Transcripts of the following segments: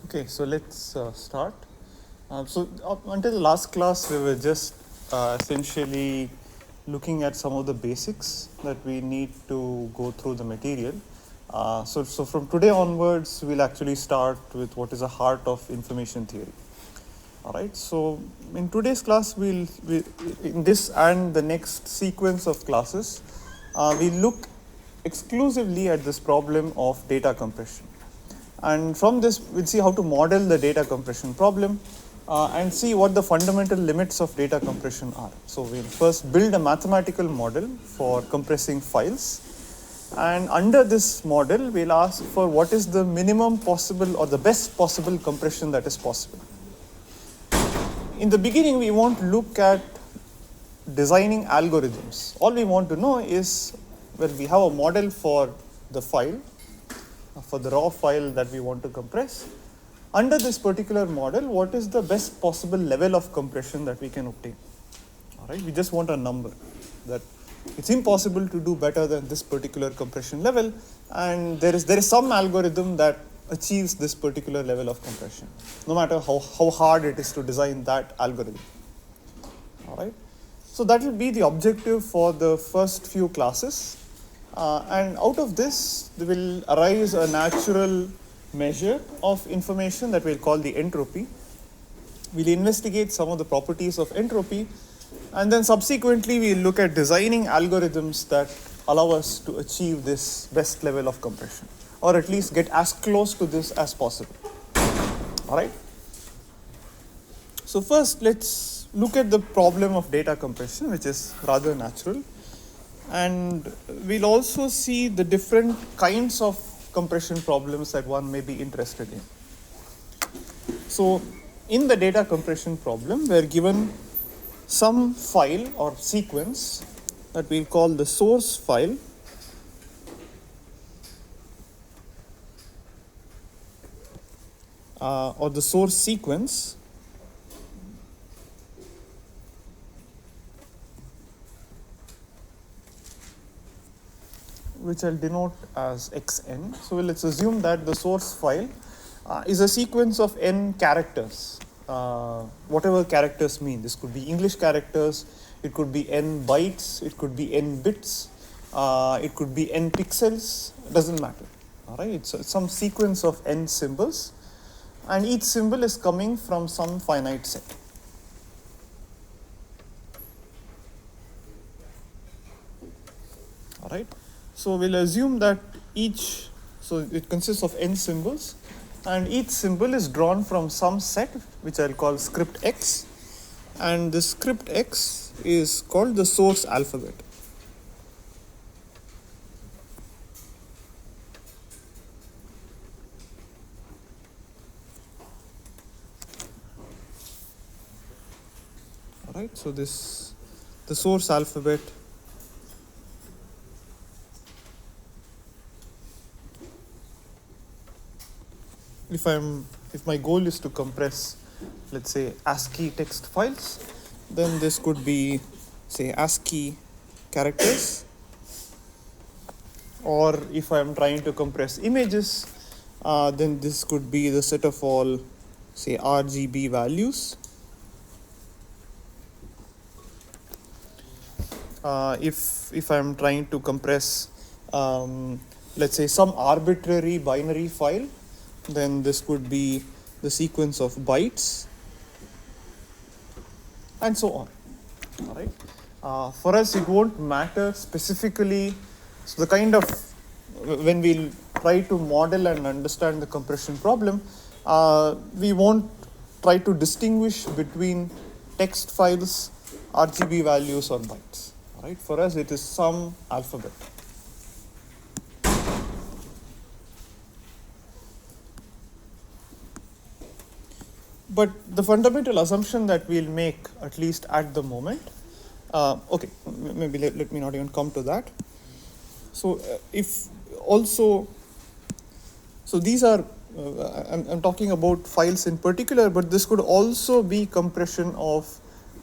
Okay, so let's start. Until the last class, we were just essentially looking at some of the basics that we need to go through the material. So from today onwards, we'll actually start with what is the heart of information theory. All right. So in today's class, we in this and the next sequence of classes, we look exclusively at this problem of data compression. And from this, we'll see how to model the data compression problem and see what the fundamental limits of data compression are. So we'll first build a mathematical model for compressing files. And under this model, we'll ask for what is the minimum possible or the best possible compression that is possible. In the beginning, we won't look at designing algorithms. All we want to know is, well, we have a model for the file, for the raw file that we want to compress. Under this particular model, what is the best possible level of compression that we can obtain? All right, we just want a number that it's impossible to do better than this particular compression level, and there is some algorithm that achieves this particular level of compression, no matter how hard it is to design that algorithm. All right, so that will be the objective for the first few classes. And out of this, there will arise a natural measure of information that we'll call the entropy. We'll investigate some of the properties of entropy, and then subsequently we'll look at designing algorithms that allow us to achieve this best level of compression, or at least get as close to this as possible. All right. So first, let's look at the problem of data compression, which is rather natural. And we'll also see the different kinds of compression problems that one may be interested in. So in the data compression problem, we're given some file or sequence that we'll call the source file. Or the source sequence. Which I'll denote as xn. So let's assume that the source file is a sequence of n characters, whatever characters mean. This could be English characters, it could be n bytes, it could be n bits, it could be n pixels, doesn't matter. All right, it's some sequence of n symbols, and each symbol is coming from some finite set. All right. So we'll assume that so it consists of n symbols, and each symbol is drawn from some set, which I'll call script x, and the script x is called the source alphabet. All right, so the source alphabet if my goal is to compress, let's say, ASCII text files, then this could be, say, ASCII characters. Or if I'm trying to compress images, then this could be the set of all, say, RGB values. If I'm trying to compress, let's say, some arbitrary binary file, then this could be the sequence of bytes, and so on. All right. For us, it won't matter specifically. So the kind of, when we'll try to model and understand the compression problem, we won't try to distinguish between text files, RGB values, or bytes. All right. For us, it is some alphabet. But the fundamental assumption that we'll make, at least at the moment, okay, maybe let me not even come to that. So so these are, I'm talking about files in particular, but this could also be compression of,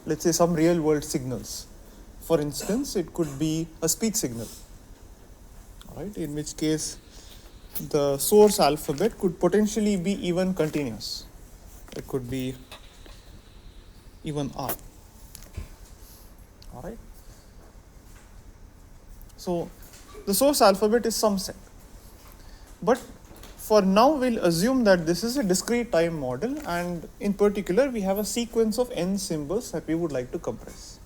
let's say, some real world signals. For instance, it could be a speech signal, all right, in which case the source alphabet could potentially be even continuous. It could be even R. All right. So the source alphabet is some set. But for now, we'll assume that this is a discrete time model, and in particular, we have a sequence of n symbols that we would like to compress.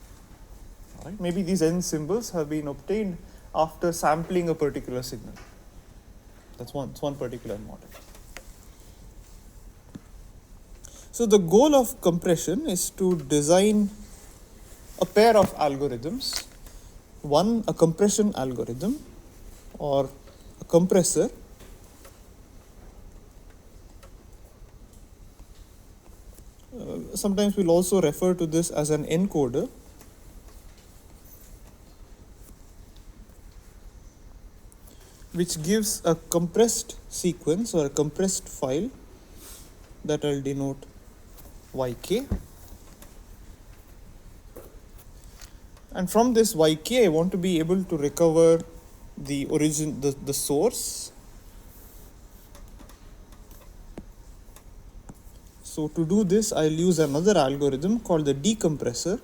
All right. Maybe these n symbols have been obtained after sampling a particular signal. That's one particular model. So the goal of compression is to design a pair of algorithms, one a compression algorithm or a compressor sometimes we'll also refer to this as an encoder, which gives a compressed sequence or a compressed file that I'll denote yk. And from this yk, I want to be able to recover the origin, the source. So to do this, I'll use another algorithm called the decompressor.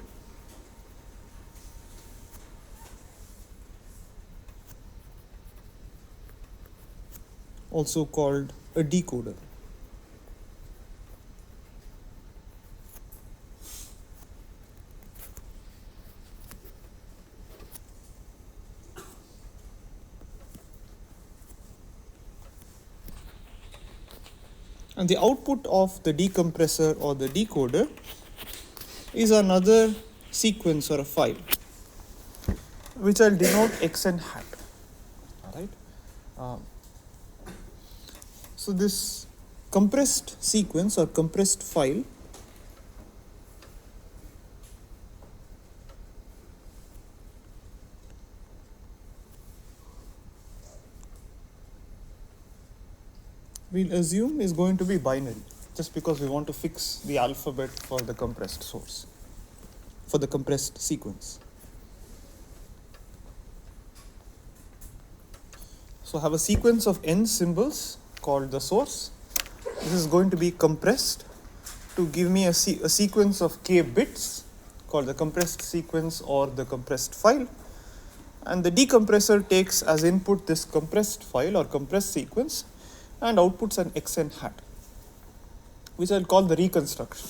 Also called a decoder. And the output of the decompressor or the decoder is another sequence or a file, which I'll denote xn hat. All right. So this compressed sequence or compressed file we'll assume is going to be binary, just because we want to fix the alphabet for the compressed source, for the compressed sequence. So I have a sequence of n symbols called the source. This is going to be compressed to give me a sequence of k bits called the compressed sequence or the compressed file. And the decompressor takes as input this compressed file or compressed sequence and outputs an xn hat, which I'll call the reconstruction,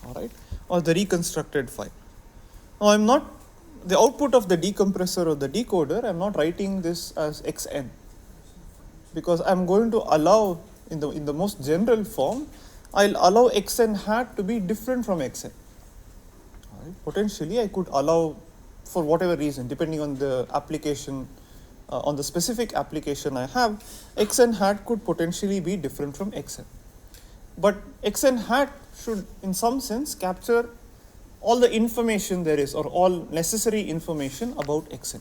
all right, or the reconstructed file. Now I'm not, the output of the decompressor or the decoder, I'm not writing this as xn, because I'm going to allow, in the most general form, I'll allow xn hat to be different from xn. All right. Potentially I could allow, for whatever reason, depending on the application, on the specific application I have, xn hat could potentially be different from xn. But xn hat should, in some sense, capture all the information there is, or all necessary information about xn.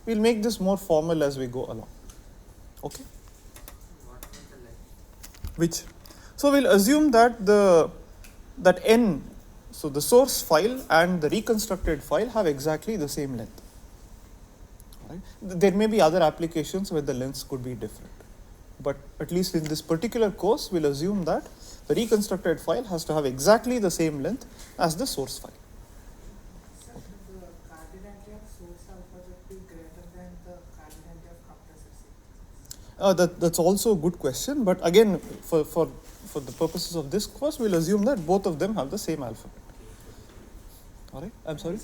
We'll make this more formal as we go along. Okay? What is the length? Which? So we'll assume that that n, so the source file and the reconstructed file have exactly the same length. Right? There may be other applications where the lengths could be different, but at least in this particular course, we'll assume that the reconstructed file has to have exactly the same length as the source file. Sir, should the cardinality of source alphabet be greater than the cardinality of compressor sequence? That's also a good question, but again, for the purposes of this course, we'll assume that both of them have the same alphabet. All right, I'm sorry?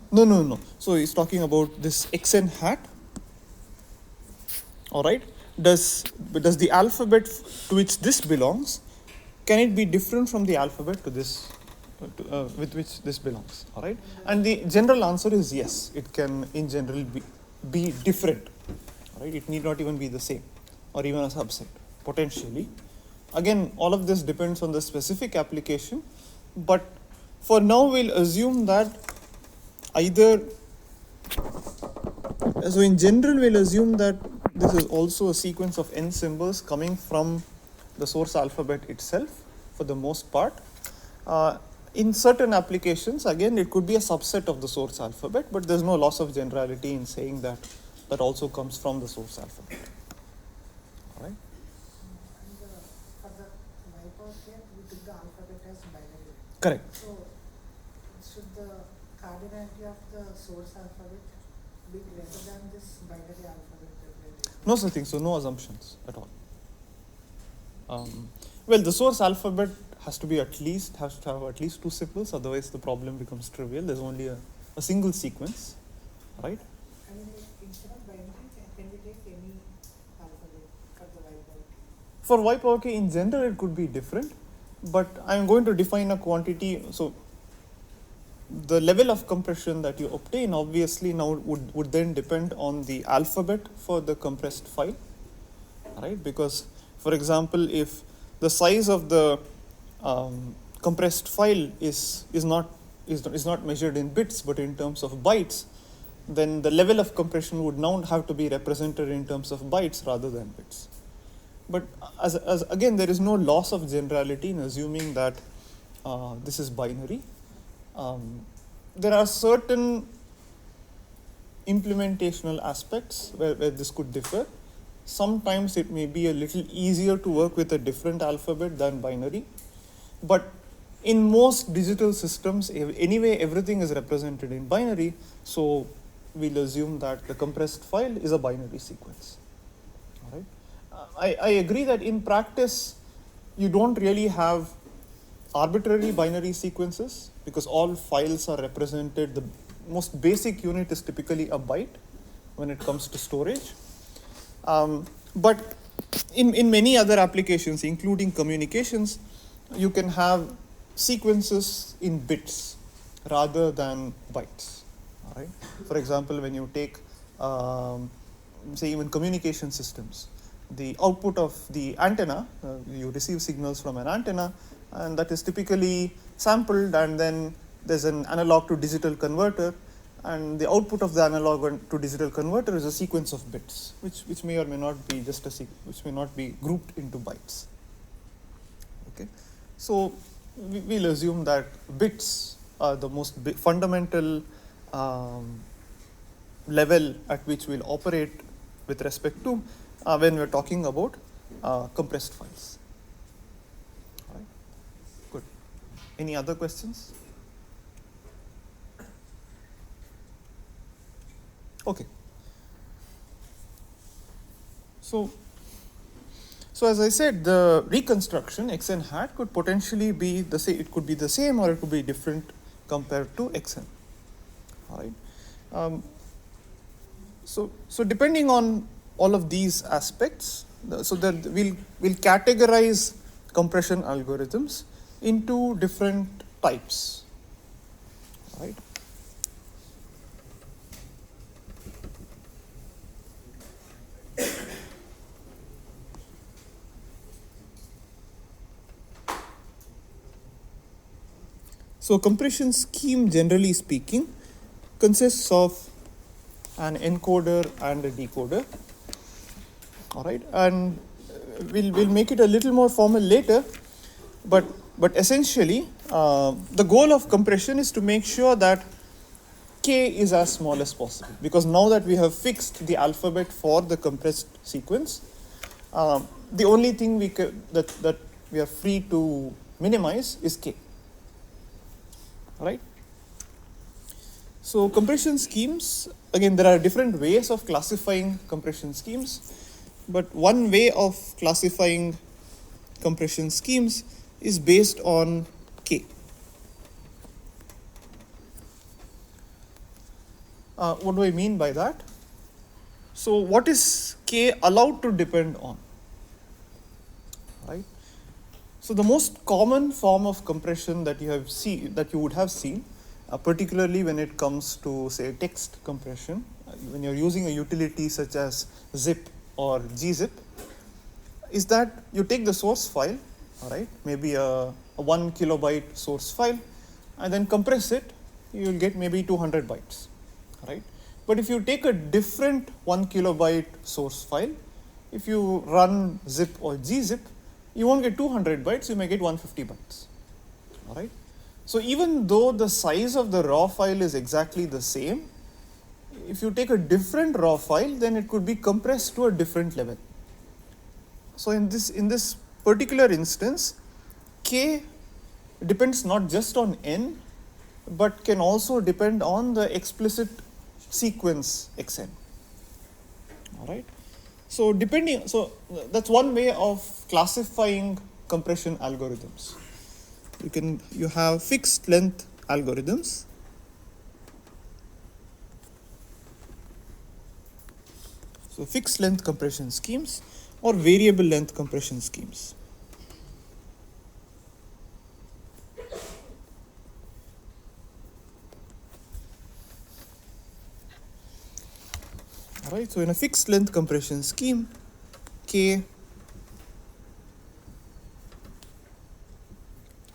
No. So he's talking about this xn hat. All right. Does the alphabet to which this belongs, can it be different from the alphabet to this, with which this belongs? All right. And the general answer is yes. It can, in general, be different. All right. It need not even be the same, or even a subset potentially. Again, all of this depends on the specific application, but for now we'll assume that either, so in general we'll assume that this is also a sequence of n symbols coming from the source alphabet itself for the most part. In certain applications, again, it could be a subset of the source alphabet, but there's no loss of generality in saying that that also comes from the source alphabet. right? And for the wipeout here, we took the alphabet as binary. Correct. So should the cardinality of the source alphabet be greater than this binary alphabet that we are taking? No such thing, so no assumptions at all. Well, the source alphabet has to have at least two symbols, otherwise the problem becomes trivial. There's only a single sequence, right? And instead of binary, can we take any alphabet for the wipeout? For wipeout key in general, it could be different, but I'm going to define a quantity. So the level of compression that you obtain obviously now would then depend on the alphabet for the compressed file, right? Because, for example, if the size of the compressed file is not measured in bits but in terms of bytes, then the level of compression would now have to be represented in terms of bytes rather than bits. But as again, there is no loss of generality in assuming that this is binary. There are certain implementational aspects where this could differ. Sometimes it may be a little easier to work with a different alphabet than binary. But in most digital systems, anyway, everything is represented in binary. So we'll assume that the compressed file is a binary sequence. All right. I agree that in practice, you don't really have arbitrary binary sequences because all files are represented. The most basic unit is typically a byte when it comes to storage. But in many other applications, including communications, you can have sequences in bits rather than bytes. All right. For example, when you take, say, even communication systems, the output of the antenna, you receive signals from an antenna, and that is typically sampled, and then there's an analog to digital converter, and the output of the analog to digital converter is a sequence of bits, which may or may not be which may not be grouped into bytes. Okay, so we'll assume that bits are the most fundamental level at which we'll operate with respect to when we're talking about compressed files. All right. Good. Any other questions? Okay. So as I said, the reconstruction xn hat could potentially be the same. It could be the same or it could be different compared to xn. All right. So depending on all of these aspects, so that we'll categorize compression algorithms into different types. All right. So compression scheme, generally speaking, consists of an encoder and a decoder. All right, and we'll make it a little more formal later, but essentially the goal of compression is to make sure that k is as small as possible, because now that we have fixed the alphabet for the compressed sequence, the only thing that we are free to minimize is k. All right. So compression schemes, again, there are different ways of classifying compression schemes, but one way of classifying compression schemes is based on k. What do I mean by that? So what is k allowed to depend on? Right. So the most common form of compression that you would have seen, particularly when it comes to, say, text compression, when you're using a utility such as zip or gzip, is that you take the source file, all right, maybe a 1 kilobyte source file, and then compress it, you will get maybe 200 bytes, right? But if you take a different 1 kilobyte source file, if you run zip or gzip, you won't get 200 bytes, you may get 150 bytes, all right? So even though the size of the raw file is exactly the same, if you take a different raw file, then it could be compressed to a different level. So in this particular instance, k depends not just on n, but can also depend on the explicit sequence xn. All right. So that's one way of classifying compression algorithms. You have fixed length algorithms. So fixed length compression schemes or variable length compression schemes. All right, so in a fixed length compression scheme, k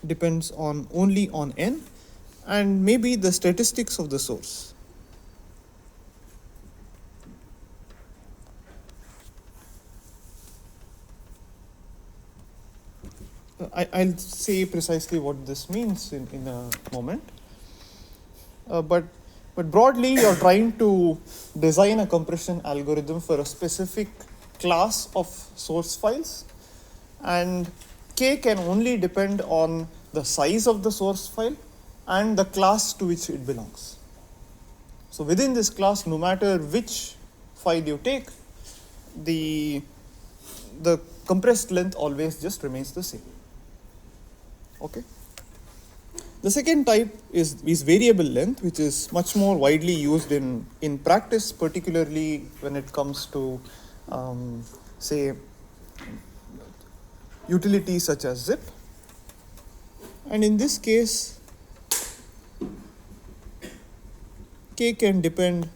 depends only on n and maybe the statistics of the source. I'll say precisely what this means in a moment. But broadly, you're trying to design a compression algorithm for a specific class of source files, and k can only depend on the size of the source file and the class to which it belongs. So within this class, no matter which file you take, the compressed length always just remains the same. Okay. The second type is variable length, which is much more widely used in practice, particularly when it comes to, say, utilities such as zip. And in this case, k can depend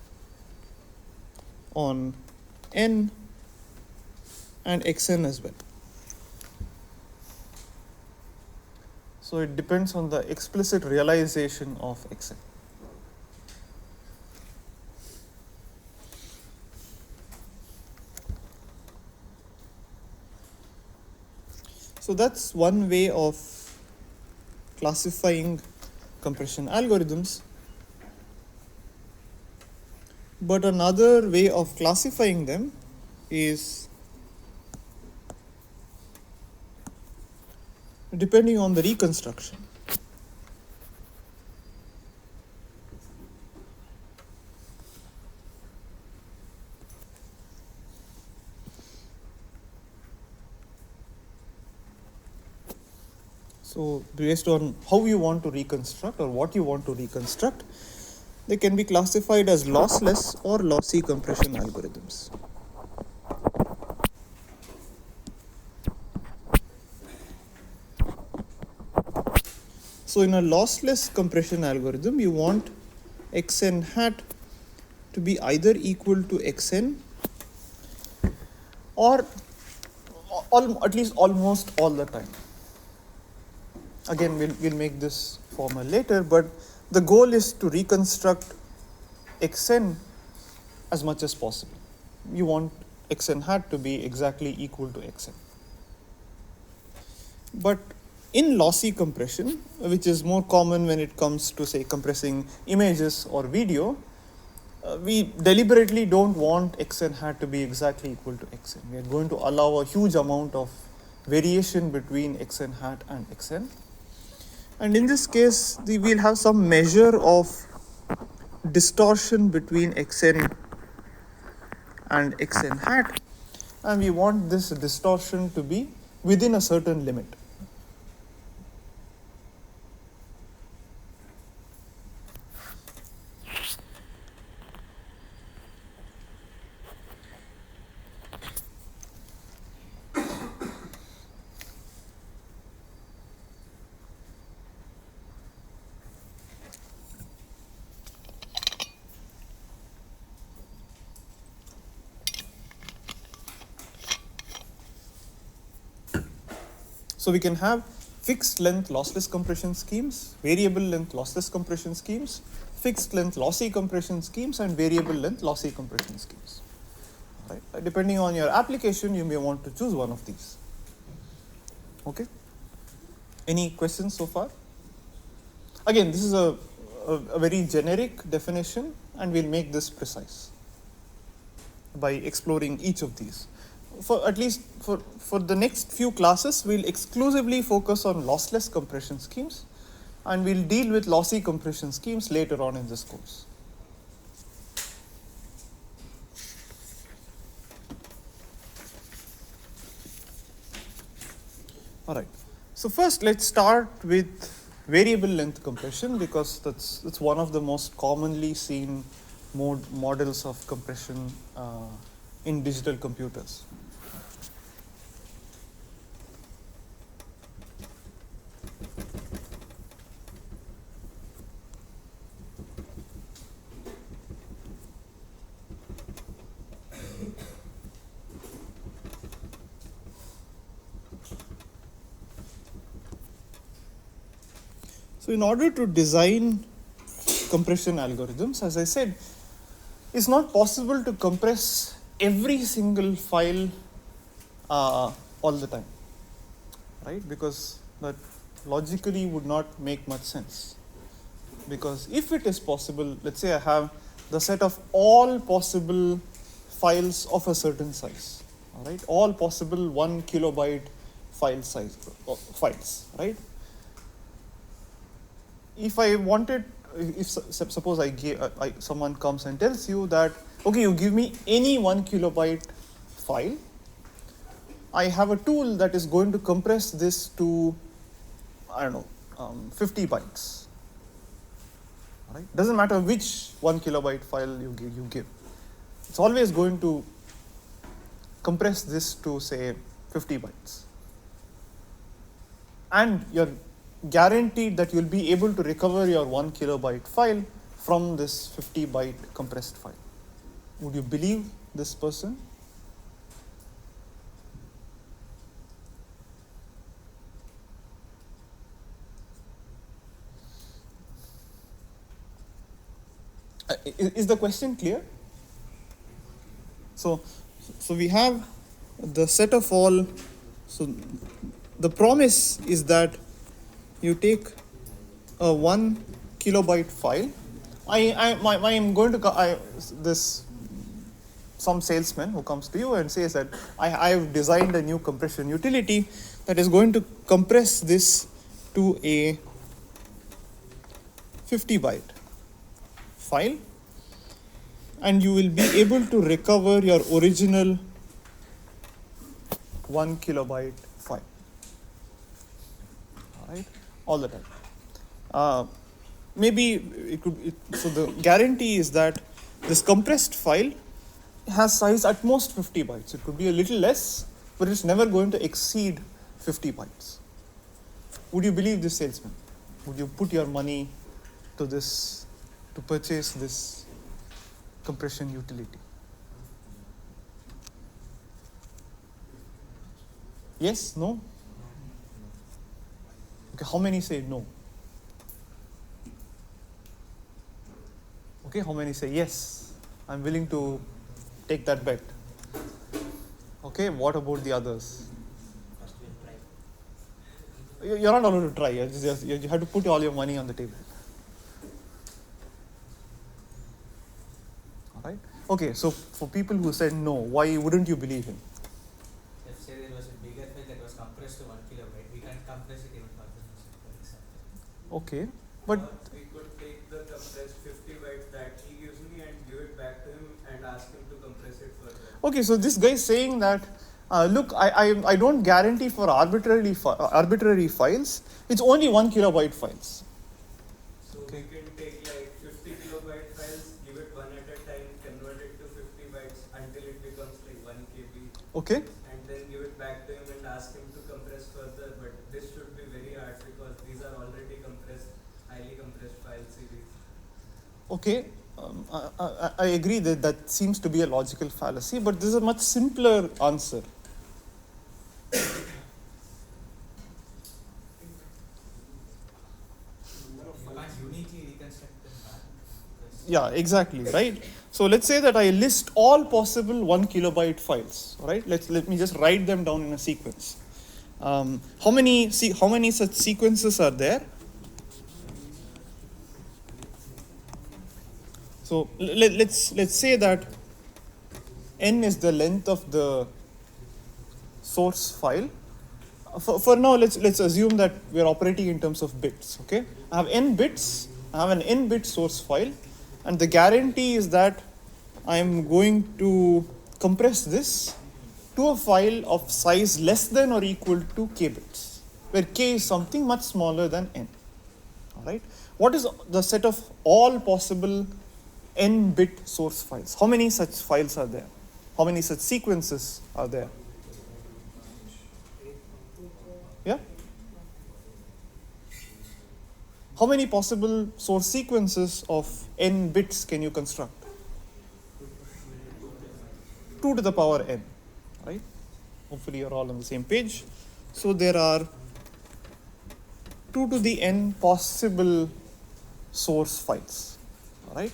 on n and xn as well. So it depends on the explicit realization of xn. So that's one way of classifying compression algorithms. But another way of classifying them is depending on the reconstruction. So based on how you want to reconstruct or what you want to reconstruct, they can be classified as lossless or lossy compression algorithms. So in a lossless compression algorithm, you want xn hat to be either equal to xn or at least almost all the time. Again, we'll make this formal later, but the goal is to reconstruct xn as much as possible. You want xn hat to be exactly equal to xn. But in lossy compression, which is more common when it comes to, say, compressing images or video, we deliberately don't want xn hat to be exactly equal to xn. We are going to allow a huge amount of variation between xn hat and xn. And in this case, we'll have some measure of distortion between xn and xn hat, and we want this distortion to be within a certain limit. So we can have fixed length lossless compression schemes, variable length lossless compression schemes, fixed length lossy compression schemes, and variable length lossy compression schemes. Right? Depending on your application, you may want to choose one of these. Okay. Any questions so far? Again, this is a very generic definition, and we'll make this precise by exploring each of these. for at least for the next few classes, we'll exclusively focus on lossless compression schemes, and we'll deal with lossy compression schemes later on in this course. All right. So first, let's start with variable length compression, because that's one of the most commonly seen models of compression in digital computers. So in order to design compression algorithms, as I said, it's not possible to compress every single file all the time, right? Because that logically would not make much sense. Because if it is possible, let's say I have the set of all possible files of a certain size, all right? All possible 1 kilobyte file size files, right? If I wanted, if suppose someone comes and tells you that, okay, you give me any 1 kilobyte file, I have a tool that is going to compress this to, I don't know, 50 bytes. All right? Doesn't matter which 1 kilobyte file you give. It's always going to compress this to, say, 50 bytes. And you're guaranteed that you'll be able to recover your 1 kilobyte file from this 50 byte compressed file. Would you believe this person? Is the question clear? So we have the set of all. So the promise is that you take a 1 kilobyte file. I am going to some salesman who comes to you and says that I have designed a new compression utility that is going to compress this to a 50 byte file, and you will be able to recover your original 1 kilobyte file. All right, all the time. So the guarantee is that this compressed file has size at most 50 bytes. It could be a little less, but it's never going to exceed 50 bytes. Would you believe this salesman? Would you put your money to this, to purchase this compression utility? Yes? No? Okay, how many say no? Okay, how many say yes? I'm willing to take that bet. Okay, what about the others? You're not allowed to try. You have to put all your money on the table. All right. Okay, so for people who said no, why wouldn't you believe him? Let's say there was a bigger file that was compressed to 1 kilobyte. We can't compress it even further, for example. Okay, but Or we could take the compressed 50 bytes that he gives me and give it back to him and ask him to compress it further. okay, so this guy is saying that, look, I don't guarantee for arbitrary files. It's only 1 kilobyte files. So we can take like 50 kilobyte files, give it one at a time, convert it to 50 bytes until it becomes like 1 KB, Okay. and then give it back to him and ask him to compress further. But this should be very hard because these are already compressed, highly compressed file series. Okay, I agree that seems to be a logical fallacy, but this is a much simpler answer. You can't uniquely reconstruct the path. Yeah, exactly, right? So let's say that I list all possible 1 kilobyte files, all right? Let me just write them down in a sequence. How many such sequences are there? So let's say that n is the length of the source file. For now, let's assume that we are operating in terms of bits. Okay, I have n bits. I have an n bit source file, and the guarantee is that I am going to compress this to a file of size less than or equal to k bits, where k is something much smaller than n. All right. What is the set of all possible n bit source files? How many such files are there? How many such sequences are there? Yeah? How many possible source sequences of n bits can you construct? 2 to the power n, right? Hopefully you're all on the same page. So there are 2 to the n possible source files, all right?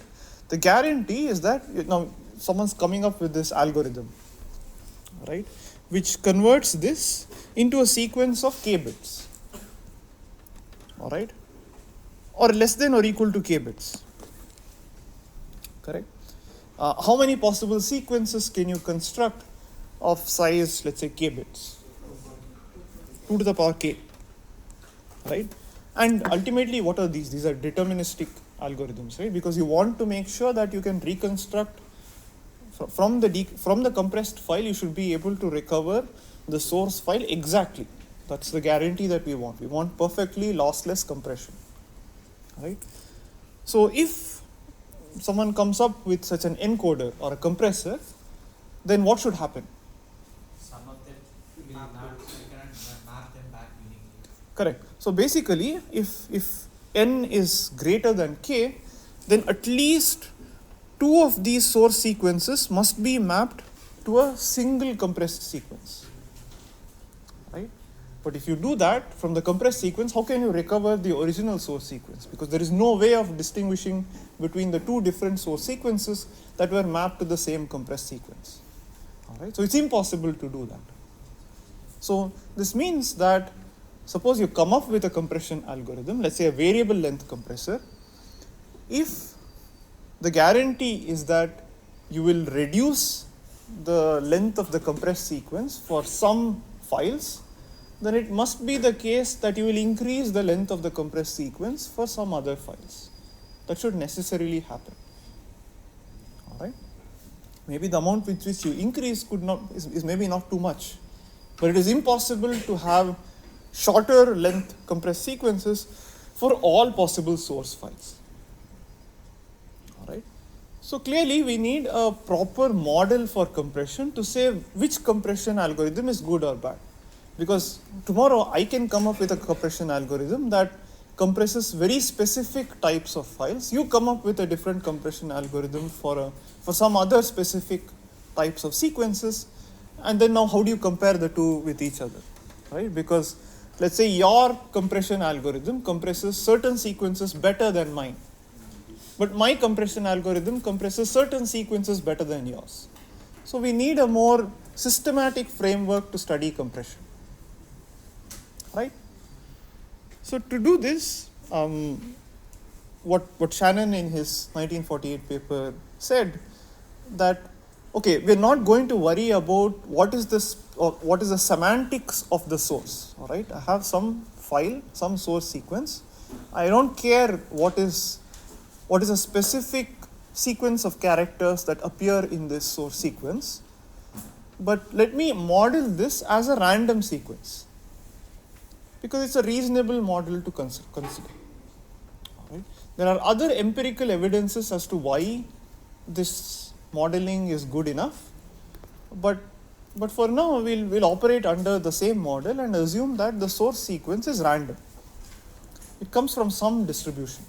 The guarantee is that now someone's coming up with this algorithm, right, which converts this into a sequence of k bits, all right, or less than or equal to k bits, correct? How many possible sequences can you construct of size, let's say, k bits? 2 to the power k, right? And ultimately, what are these? These are deterministic algorithms, right? Because you want to make sure that you can reconstruct from the compressed file, you should be able to recover the source file exactly. That's the guarantee that we want. We want perfectly lossless compression, right? So if someone comes up with such an encoder or a compressor, then what should happen? Some of them will not, you cannot map them back uniquely. Correct. So basically, if n is greater than k, then at least 2 of these source sequences must be mapped to a single compressed sequence, right? But if you do that from the compressed sequence, how can you recover the original source sequence? Because there is no way of distinguishing between the 2 different source sequences that were mapped to the same compressed sequence. All right? So it's impossible to do that. So this means that suppose you come up with a compression algorithm, let's say a variable length compressor. If the guarantee is that you will reduce the length of the compressed sequence for some files, then it must be the case that you will increase the length of the compressed sequence for some other files. That should necessarily happen. All right? Maybe the amount with which you increase is maybe not too much, but it is impossible to have shorter length compressed sequences for all possible source files. All right? So clearly we need a proper model for compression to say which compression algorithm is good or bad. Because tomorrow I can come up with a compression algorithm that compresses very specific types of files. You come up with a different compression algorithm for some other specific types of sequences. And then now how do you compare the two with each other, right? Because let's say your compression algorithm compresses certain sequences better than mine. But my compression algorithm compresses certain sequences better than yours. So we need a more systematic framework to study compression. Right? So to do this, what Shannon in his 1948 paper said that, okay, we're not going to worry about what is the semantics of the source. All right, I have some file, some source sequence. I don't care what is a specific sequence of characters that appear in this source sequence, but let me model this as a random sequence, because it's a reasonable model to consider. All right. There are other empirical evidences as to why this modeling is good enough, but for now we'll operate under the same model and assume that the source sequence is random. It comes from some distribution.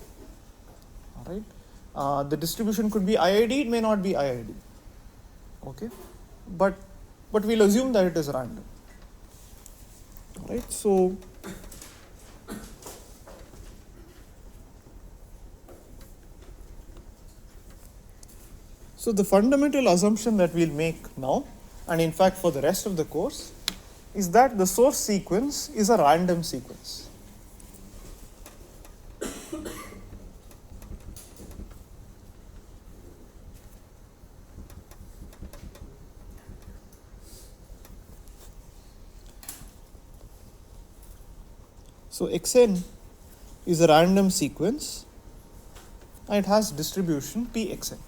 All right. The distribution could be IID, it may not be IID. Okay, but we'll assume that it is random. All right. So the fundamental assumption that we'll make now, and in fact for the rest of the course, is that the source sequence is a random sequence. So xn is a random sequence and it has distribution pxn.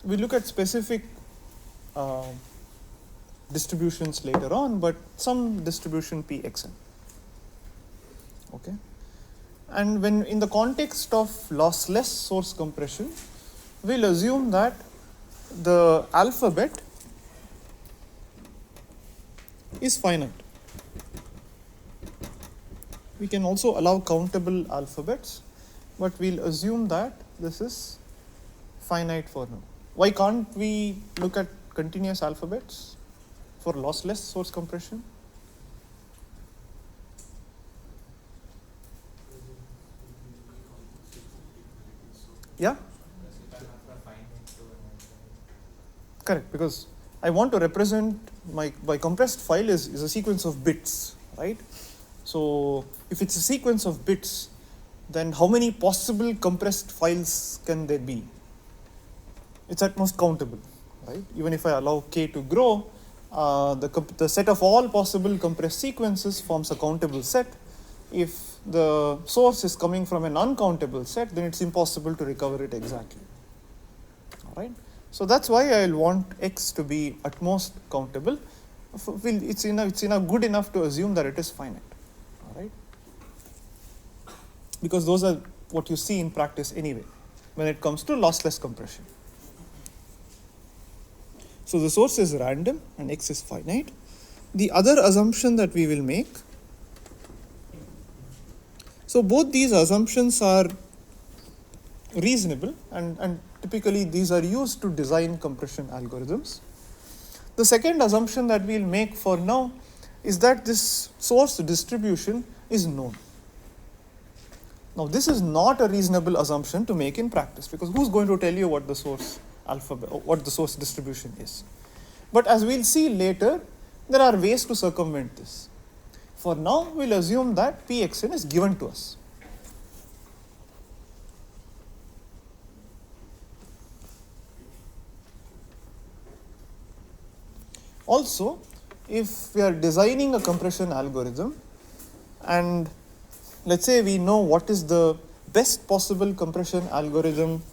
We look at specific distributions later on, but some distribution pxn. Okay. And when in the context of lossless source compression, we'll assume that the alphabet is finite. We can also allow countable alphabets, but we'll assume that this is finite for now. Why can't we look at continuous alphabets for lossless source compression? Yeah? Because you can have a finite to an infinite. Correct, because I want to represent my compressed file is a sequence of bits, right? So if it's a sequence of bits, then how many possible compressed files can there be? It's at most countable, right? Even if I allow k to grow, the set of all possible compressed sequences forms a countable set. If the source is coming from an uncountable set, then it's impossible to recover it exactly. All right. So that's why I'll want x to be at most countable. It's enough good enough to assume that it is finite. All right. Because those are what you see in practice anyway when it comes to lossless compression. So the source is random and x is finite. The other assumption that we will make, so both these assumptions are reasonable and typically these are used to design compression algorithms. The second assumption that we'll make for now is that this source distribution is known. Now this is not a reasonable assumption to make in practice, because who's going to tell you what the source what the source distribution is? But as we'll see later, there are ways to circumvent this. For now, we'll assume that pxn is given to us. Also, if we are designing a compression algorithm and let's say we know what is the best possible compression algorithm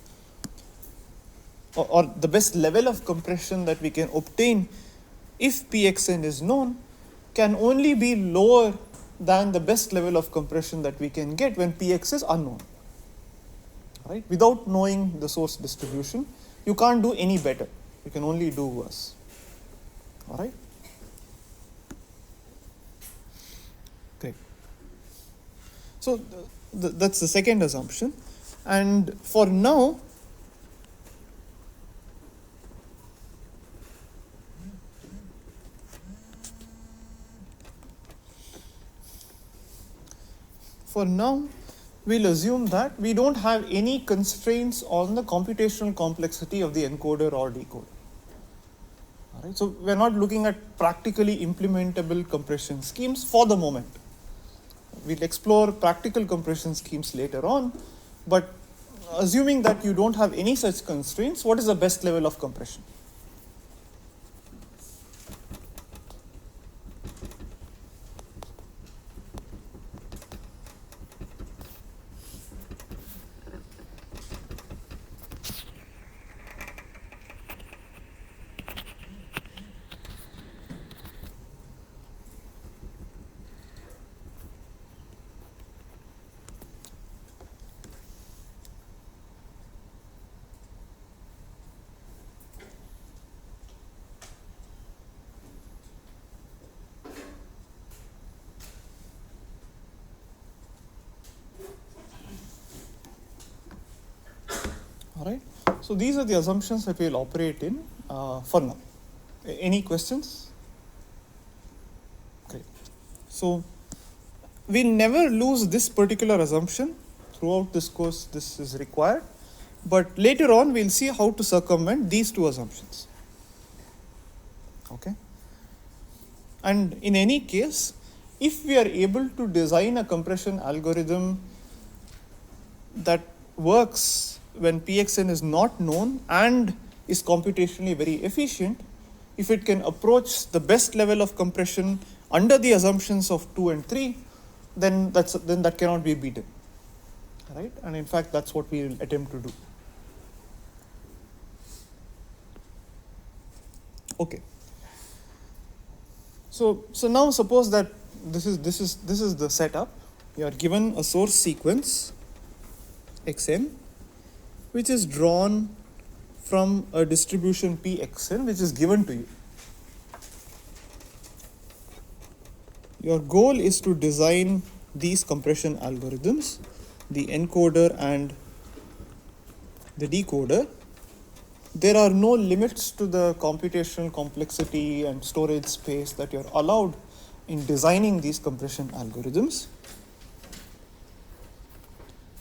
or the best level of compression that we can obtain if pxn is known, can only be lower than the best level of compression that we can get when px is unknown. Right? Without knowing the source distribution, you can't do any better. You can only do worse. All right? Great. So that's the second assumption. And for now, we'll assume that we don't have any constraints on the computational complexity of the encoder or decoder. All right, so we're not looking at practically implementable compression schemes for the moment. We'll explore practical compression schemes later on, but assuming that you don't have any such constraints, what is the best level of compression? All right. So these are the assumptions that we'll operate in for now. Any questions? Great. So we'll never lose this particular assumption. Throughout this course, this is required. But later on, we'll see how to circumvent these two assumptions. Okay. And in any case, if we are able to design a compression algorithm that works when pxn is not known and is computationally very efficient, if it can approach the best level of compression under the assumptions of 2 and 3, then that cannot be beaten, right? And in fact, that's what we will attempt to do. Okay. So now suppose that this is the setup. You are given a source sequence xn, which is drawn from a distribution Pxn, which is given to you. Your goal is to design these compression algorithms, the encoder and the decoder. There are no limits to the computational complexity and storage space that you're allowed in designing these compression algorithms.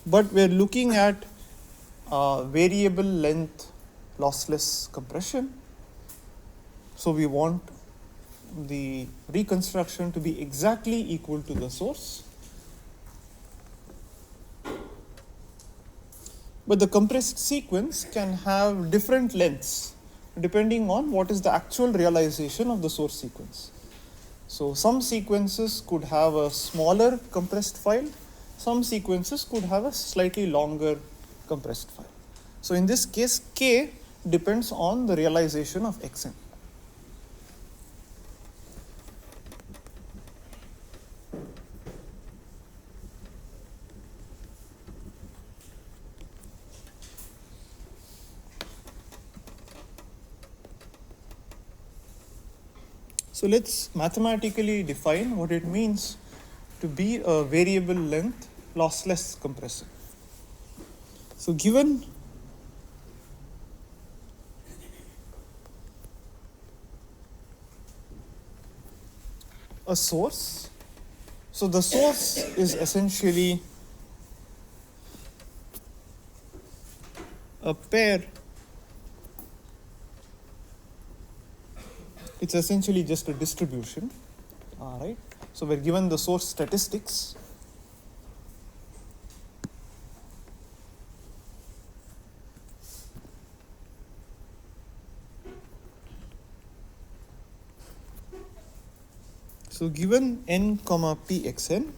But we're looking at variable length lossless compression. So we want the reconstruction to be exactly equal to the source. But the compressed sequence can have different lengths depending on what is the actual realization of the source sequence. So some sequences could have a smaller compressed file, some sequences could have a slightly longer compressed file. So in this case, K depends on the realization of Xn. So let's mathematically define what it means to be a variable length lossless compressor. So given a source, so the source is essentially a pair. It's essentially just a distribution, all right? So we're given the source statistics. So given n comma pxn,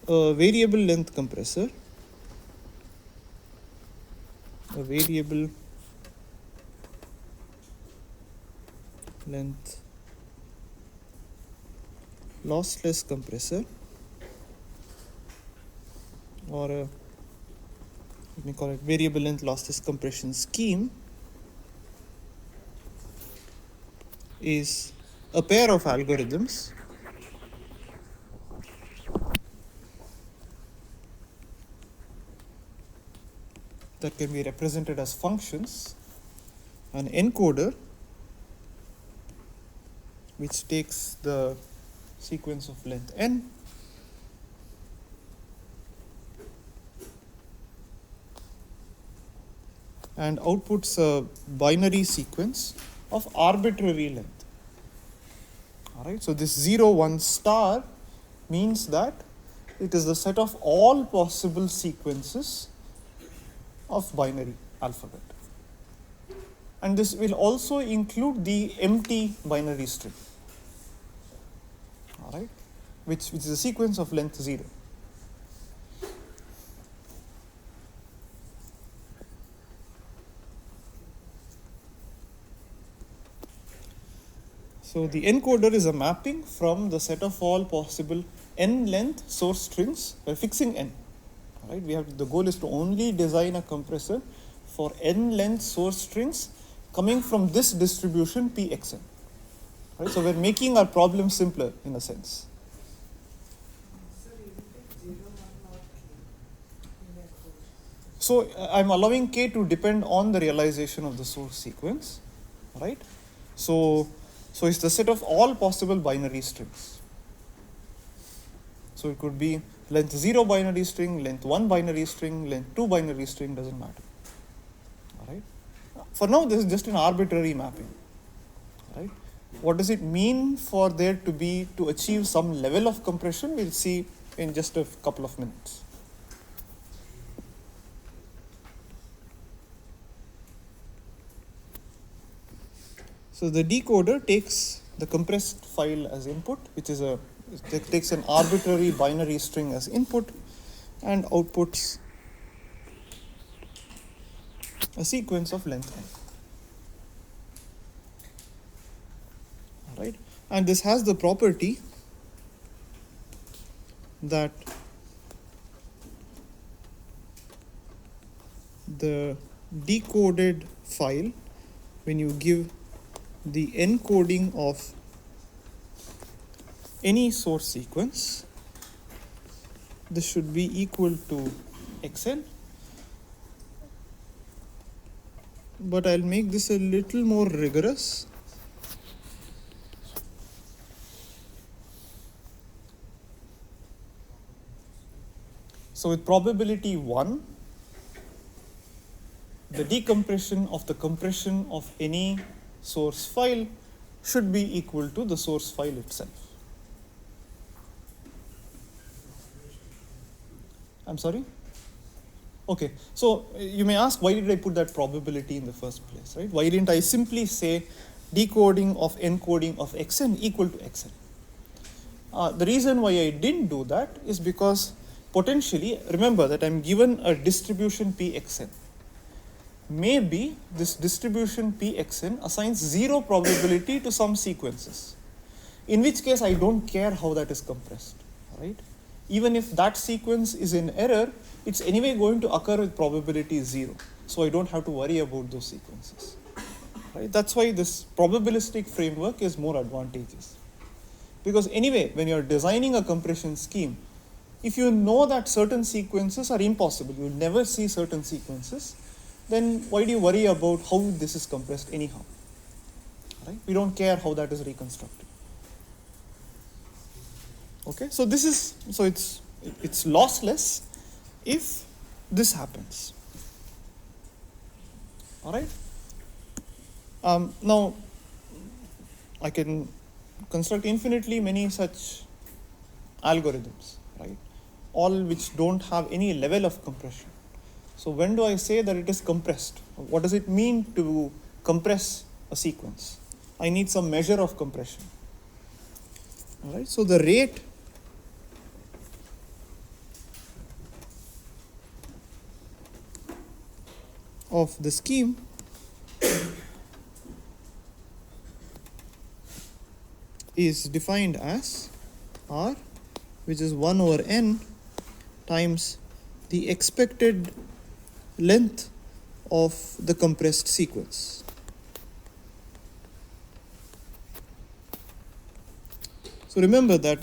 a variable length compressor, a variable length lossless compressor, or let me call it variable length lossless compression scheme, is a pair of algorithms that can be represented as functions, an encoder which takes the sequence of length n, and outputs a binary sequence of arbitrary length. All right, so this 0, 1 star means that it is the set of all possible sequences of binary alphabet. And this will also include the empty binary string, all right, which is a sequence of length 0. So the encoder is a mapping from the set of all possible n length source strings by fixing n. All right, the goal is to only design a compressor for n length source strings coming from this distribution Pxn. Right, so we're making our problem simpler in a sense. Sir, is it 0, 1 or k in the encoding? So I'm allowing k to depend on the realization of the source sequence, right? So it's the set of all possible binary strings. So it could be length 0 binary string, length 1 binary string, length 2 binary string, doesn't matter. All right. For now, this is just an arbitrary mapping. All right. What does it mean for there to achieve some level of compression? We'll see in just a couple of minutes. So the decoder takes the compressed file as input, which is a It takes an arbitrary binary string as input and outputs a sequence of length n. All right, and this has the property that the decoded file, when you give the encoding of any source sequence, this should be equal to xn, but I'll make this a little more rigorous. So with probability 1, the decompression of the compression of any source file should be equal to the source file itself. I'm sorry? Okay, so you may ask, why did I put that probability in the first place, right? Why didn't I simply say decoding of encoding of xn equal to xn? The reason why I didn't do that is because potentially, remember that I'm given a distribution Pxn. Maybe this distribution Pxn assigns 0 probability to some sequences, in which case I don't care how that is compressed, right? Even if that sequence is in error, it's anyway going to occur with probability 0, so I don't have to worry about those sequences, right? That's why this probabilistic framework is more advantageous, because anyway, when you're designing a compression scheme, if you know that certain sequences are impossible, you'll never see certain sequences, then why do you worry about how this is compressed anyhow? Right? We don't care how that is reconstructed. Okay, so it's lossless if this happens. All right. Now I can construct infinitely many such algorithms, right? All which don't have any level of compression. So when do I say that it is compressed? What does it mean to compress a sequence? I need some measure of compression. All right, so the rate of the scheme is defined as R, which is 1 over n times the expected length of the compressed sequence. So remember that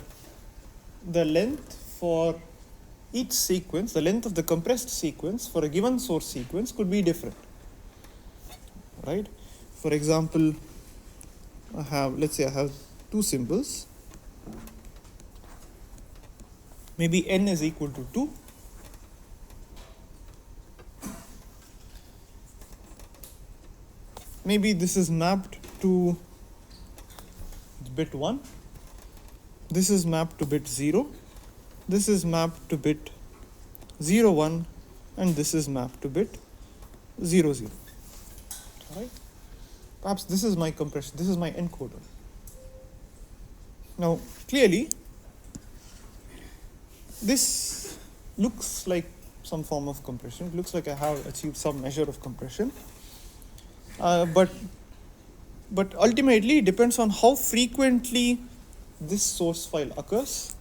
the length for each sequence, the length of the compressed sequence for a given source sequence could be different, right? For example, let's say I have 2 symbols. Maybe n is equal to 2. Maybe this is mapped to bit 1. This is mapped to bit 0. This is mapped to bit 0, 1. And this is mapped to bit 0, 0. All right? Perhaps this is my compression. This is my encoder. Now, clearly, this looks like some form of compression. It looks like I have achieved some measure of compression. But ultimately, it depends on how frequently this source file occurs,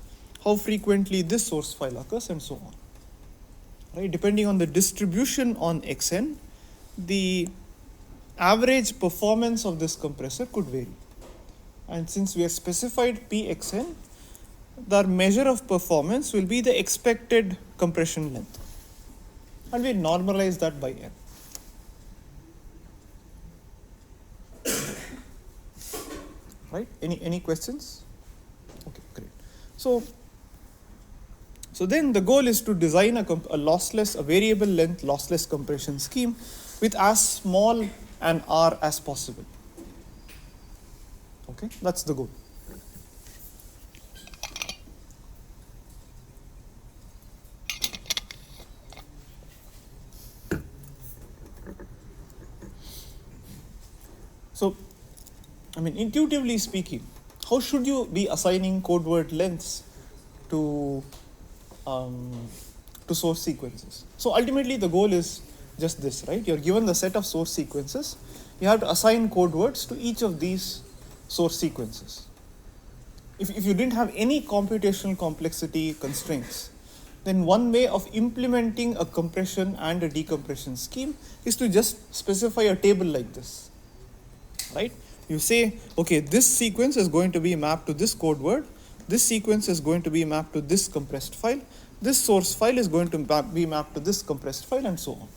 how frequently this source file occurs, and so on. Right? Depending on the distribution on xn, the average performance of this compressor could vary. And since we have specified Pxn, the measure of performance will be the expected compression length. And we normalize that by n. Right? Any questions? Okay, great. So then the goal is to design a variable length lossless compression scheme with as small an R as possible. Okay, that's the goal. So, intuitively speaking, how should you be assigning code word lengths to source sequences? So ultimately the goal is just this, right? You're given the set of source sequences. You have to assign code words to each of these source sequences. If you didn't have any computational complexity constraints, then one way of implementing a compression and a decompression scheme is to just specify a table like this, right? You say, okay, this sequence is going to be mapped to this code word, this sequence is going to be mapped to this compressed file, this source file is going to be mapped to this compressed file, and so on.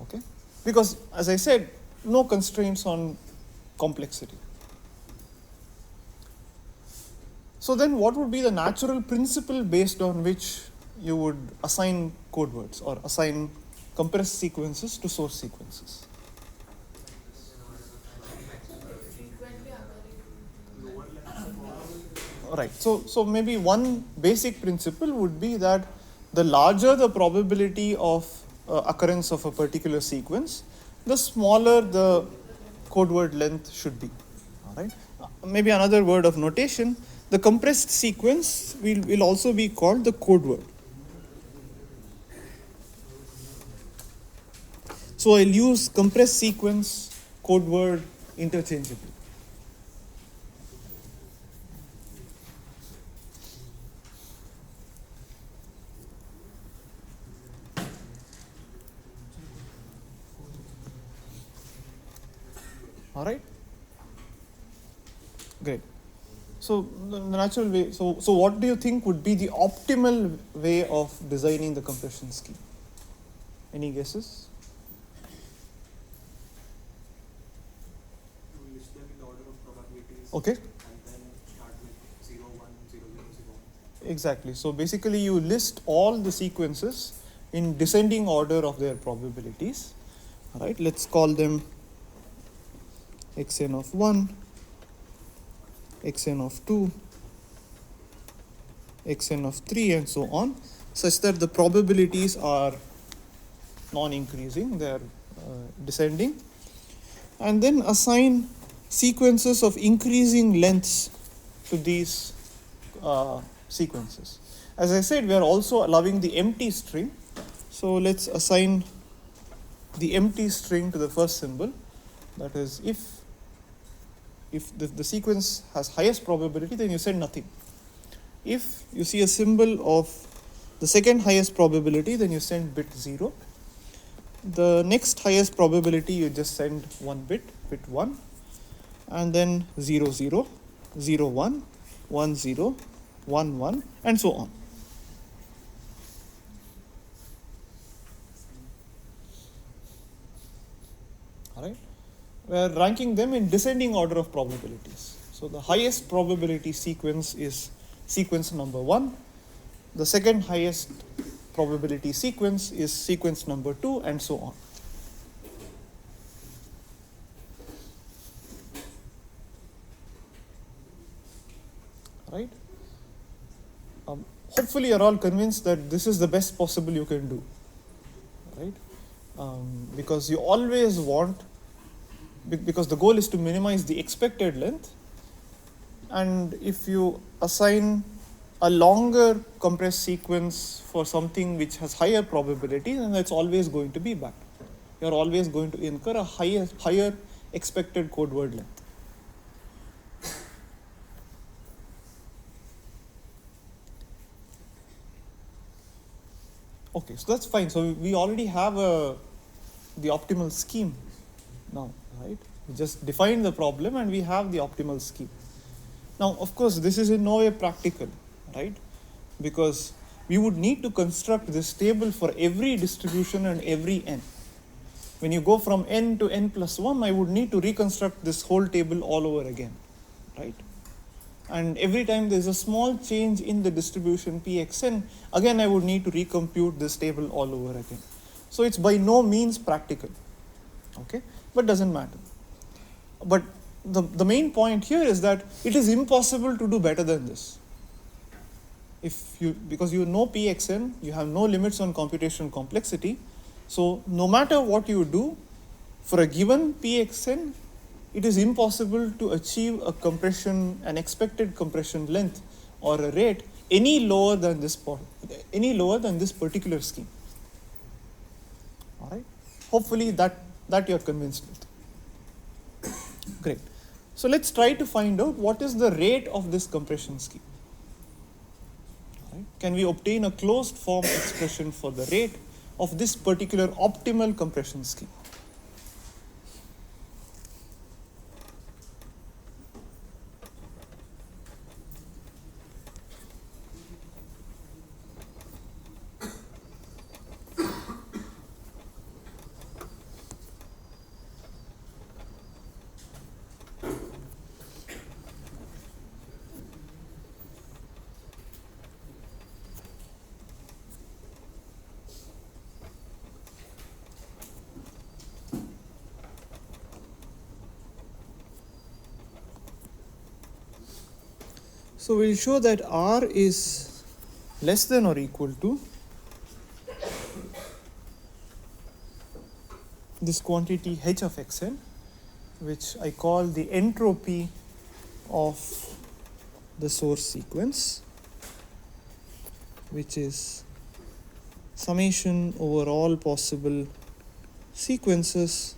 Okay? Because, as I said, no constraints on complexity. So then what would be the natural principle based on which you would assign code words or assign compressed sequences to source sequences? Right. So maybe one basic principle would be that the larger the probability of occurrence of a particular sequence, the smaller the code word length should be. All right. Maybe another word of notation, the compressed sequence will also be called the code word. So I'll use compressed sequence, code word interchangeably. All right. Great. So the natural way. So what do you think would be the optimal way of designing the compression scheme? Any guesses? To list them in the order of probabilities. Okay. And then start with 0, 1, 0, 0, 0. Exactly. So basically, you list all the sequences in descending order of their probabilities. All right. Let's call them xn of 1, xn of 2, xn of 3, and so on, such that the probabilities are non-increasing, they are descending, and then assign sequences of increasing lengths to these sequences. As I said, we are also allowing the empty string. So let's assign the empty string to the first symbol. That is, if the sequence has highest probability, then you send nothing. If you see a symbol of the second highest probability, then you send bit 0. The next highest probability, you just send one bit 1, and then 0, 0, 0, 1, 1, 0, 1, 1, and so on. All right. We are ranking them in descending order of probabilities. So the highest probability sequence is sequence number 1. The second highest probability sequence is sequence number 2, and so on. Right? Hopefully you're all convinced that this is the best possible you can do. Right? Because you always want, because the goal is to minimize the expected length, and if you assign a longer compressed sequence for something which has higher probability, then that's always going to be bad. You're always going to incur a higher expected code word length. Okay, so that's fine. So we already have the optimal scheme now, right? We just defined the problem and we have the optimal scheme. Now, of course, this is in no way practical, right? Because we would need to construct this table for every distribution and every n. When you go from n to n plus 1, I would need to reconstruct this whole table all over again, right? And every time there's a small change in the distribution Pxn, again I would need to recompute this table all over again. So it's by no means practical, okay? But doesn't matter. But the main point here is that it is impossible to do better than this. Because you know Pxn, you have no limits on computational complexity. So no matter what you do, for a given Pxn, it is impossible to achieve a compression, an expected compression length or a rate any lower than this particular scheme. All right. Hopefully that you're convinced with. Great. So let's try to find out what is the rate of this compression scheme. All right. Can we obtain a closed form expression for the rate of this particular optimal compression scheme? So we'll show that R is less than or equal to this quantity h of xn, which I call the entropy of the source sequence, which is summation over all possible sequences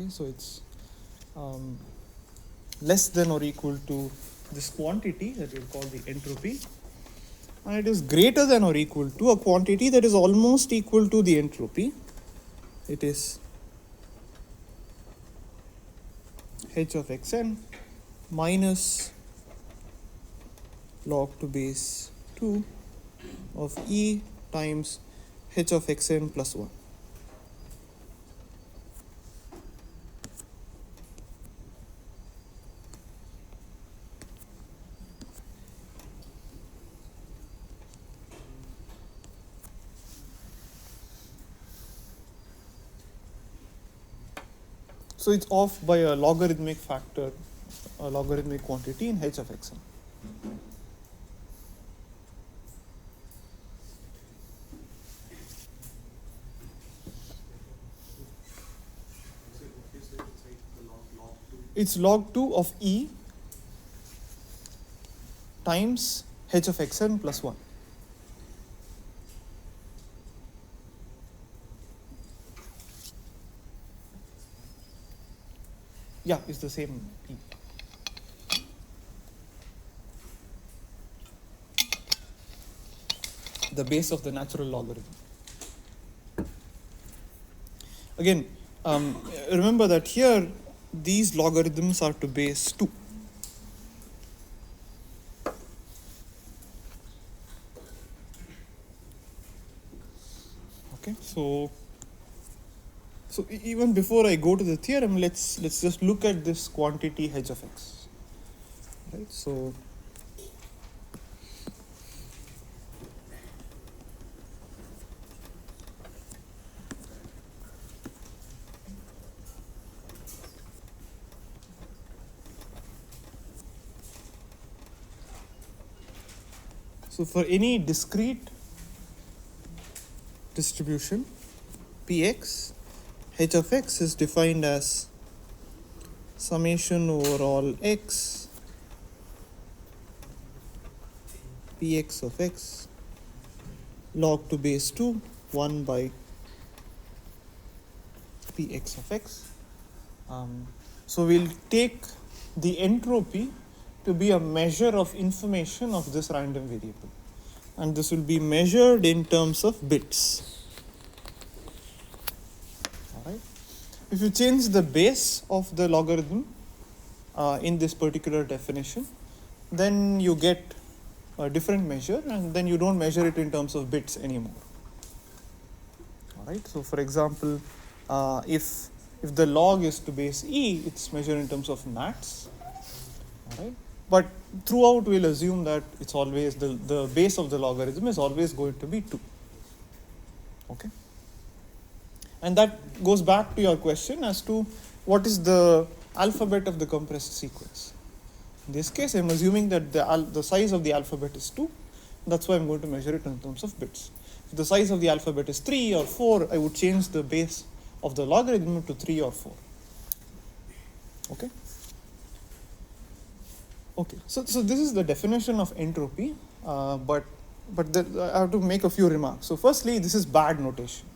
so it's less than or equal to this quantity that we'll call the entropy, and it is greater than or equal to a quantity that is almost equal to the entropy. It is h of xn minus log to base 2 of E times h of xn plus 1. So it's off by a logarithmic factor, a logarithmic quantity in h of xn. It's log 2 of E times h of xn plus 1. Yeah, it's the same E. The base of the natural logarithm. Again, remember that here these logarithms are to base 2. Okay, so even before I go to the theorem, let's just look at this quantity h of x. Right, so for any discrete distribution Px, h of x is defined as summation over all x Px of x log to base 2 1 by Px of x. So we'll take the entropy to be a measure of information of this random variable, and this will be measured in terms of bits. All right. If you change the base of the logarithm in this particular definition, then you get a different measure, and then you don't measure it in terms of bits anymore. All right. So for example, if the log is to base E, it's measured in terms of nats. All right. But throughout we'll assume that it's always the base of the logarithm is always going to be 2. Okay. And that goes back to your question as to what is the alphabet of the compressed sequence. In this case, I'm assuming that the size of the alphabet is 2. That's why I'm going to measure it in terms of bits. If the size of the alphabet is 3 or 4, I would change the base of the logarithm to 3 or 4. Okay? Okay, so this is the definition of entropy, but I have to make a few remarks. So firstly, this is bad notation.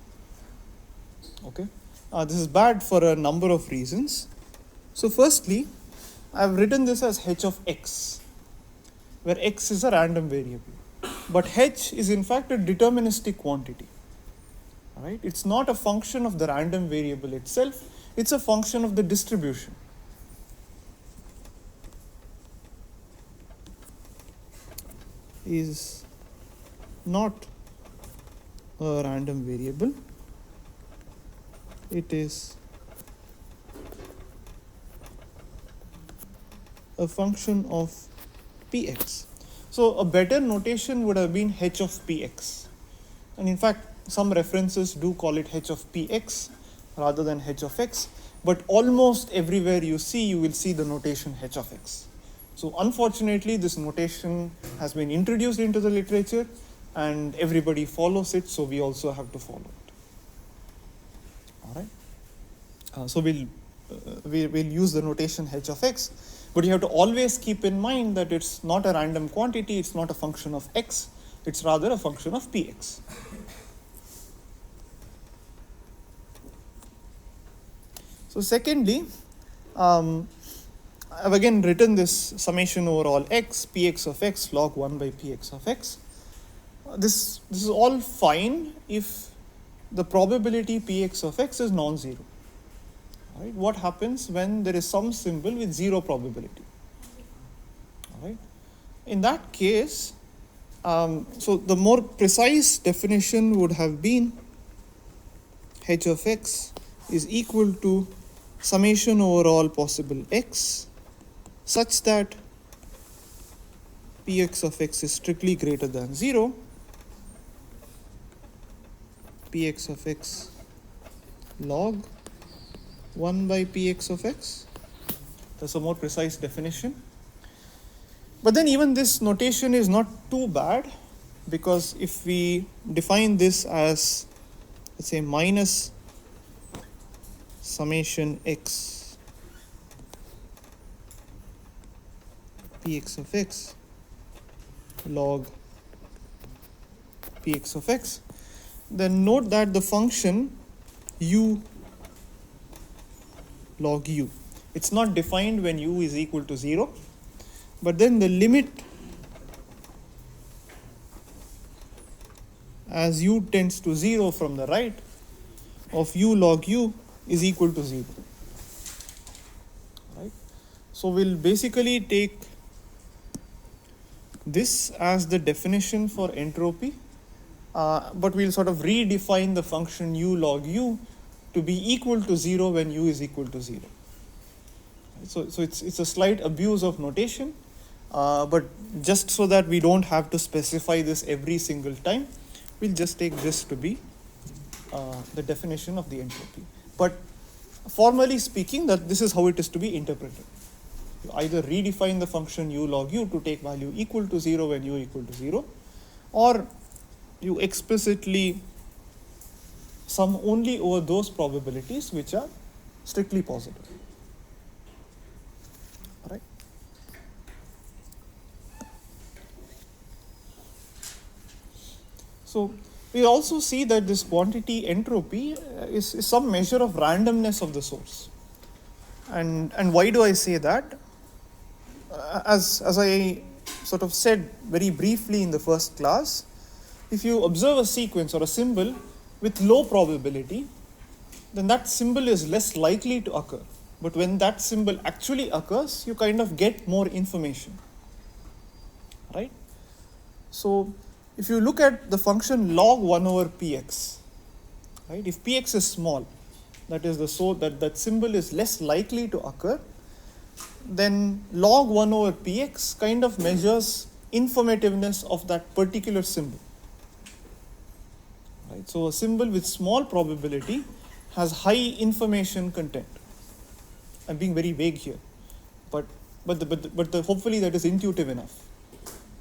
Okay, this is bad for a number of reasons. So firstly, I've written this as h of x, where x is a random variable. But h is in fact a deterministic quantity. Right? It's not a function of the random variable itself, it's a function of the distribution. Is not a random variable, it is a function of px. So a better notation would have been h of px, and in fact some references do call it h of px rather than h of x, but almost everywhere you will see the notation h of x. So unfortunately, this notation has been introduced into the literature and everybody follows it, so we also have to follow it. All right. So we'll use the notation h of x, but you have to always keep in mind that it's not a random quantity, it's not a function of x, it's rather a function of px. So secondly, I've again written this summation over all x, px of x log 1 by px of x. This is all fine if the probability px of x is non-zero. Right? What happens when there is some symbol with zero probability? All right? In that case, so the more precise definition would have been h of x is equal to summation over all possible x such that px of x is strictly greater than 0, px of x log 1 by px of x. That's a more precise definition. But then even this notation is not too bad, because if we define this as, let's say, minus summation x px of x log px of x, then note that the function u log u, it's not defined when u is equal to 0, but then the limit as u tends to 0 from the right of u log u is equal to 0. Right? So we'll basically take this as the definition for entropy, but we'll sort of redefine the function u log u to be equal to 0 when u is equal to 0. So it's a slight abuse of notation, but just so that we don't have to specify this every single time, we'll just take this to be the definition of the entropy. But formally speaking, that this is how it is to be interpreted. You either redefine the function u log u to take value equal to 0 when u equal to 0, or you explicitly sum only over those probabilities which are strictly positive. All right. So we also see that this quantity entropy is some measure of randomness of the source. And why do I say that? As I sort of said very briefly in the first class, if you observe a sequence or a symbol with low probability, then that symbol is less likely to occur. But when that symbol actually occurs, you kind of get more information. Right? So if you look at the function log 1 over px, right? If px is small, that is that symbol is less likely to occur, then log 1 over px kind of measures informativeness of that particular symbol. Right? So a symbol with small probability has high information content. I'm being very vague here, but hopefully that is intuitive enough.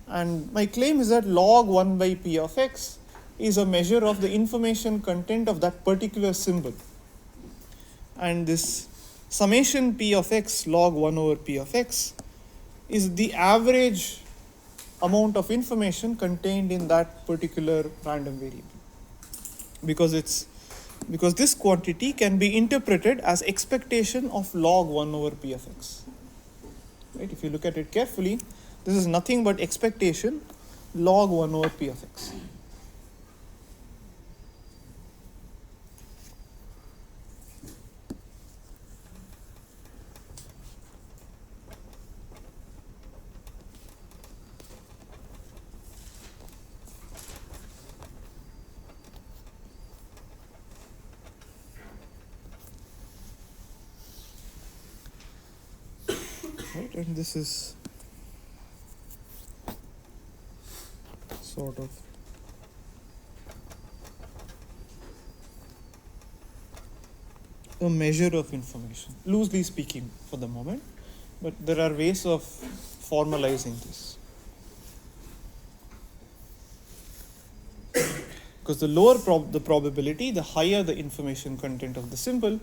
And my claim is that log 1 by p of x is a measure of the information content of that particular symbol. And this summation p of x log 1 over p of x is the average amount of information contained in that particular random variable. Because this quantity can be interpreted as expectation of log 1 over p of x. Right? If you look at it carefully, this is nothing but expectation log 1 over p of x. Right? And this is sort of a measure of information, loosely speaking for the moment, but there are ways of formalizing this. Because the lower the probability, the higher the information content of the symbol.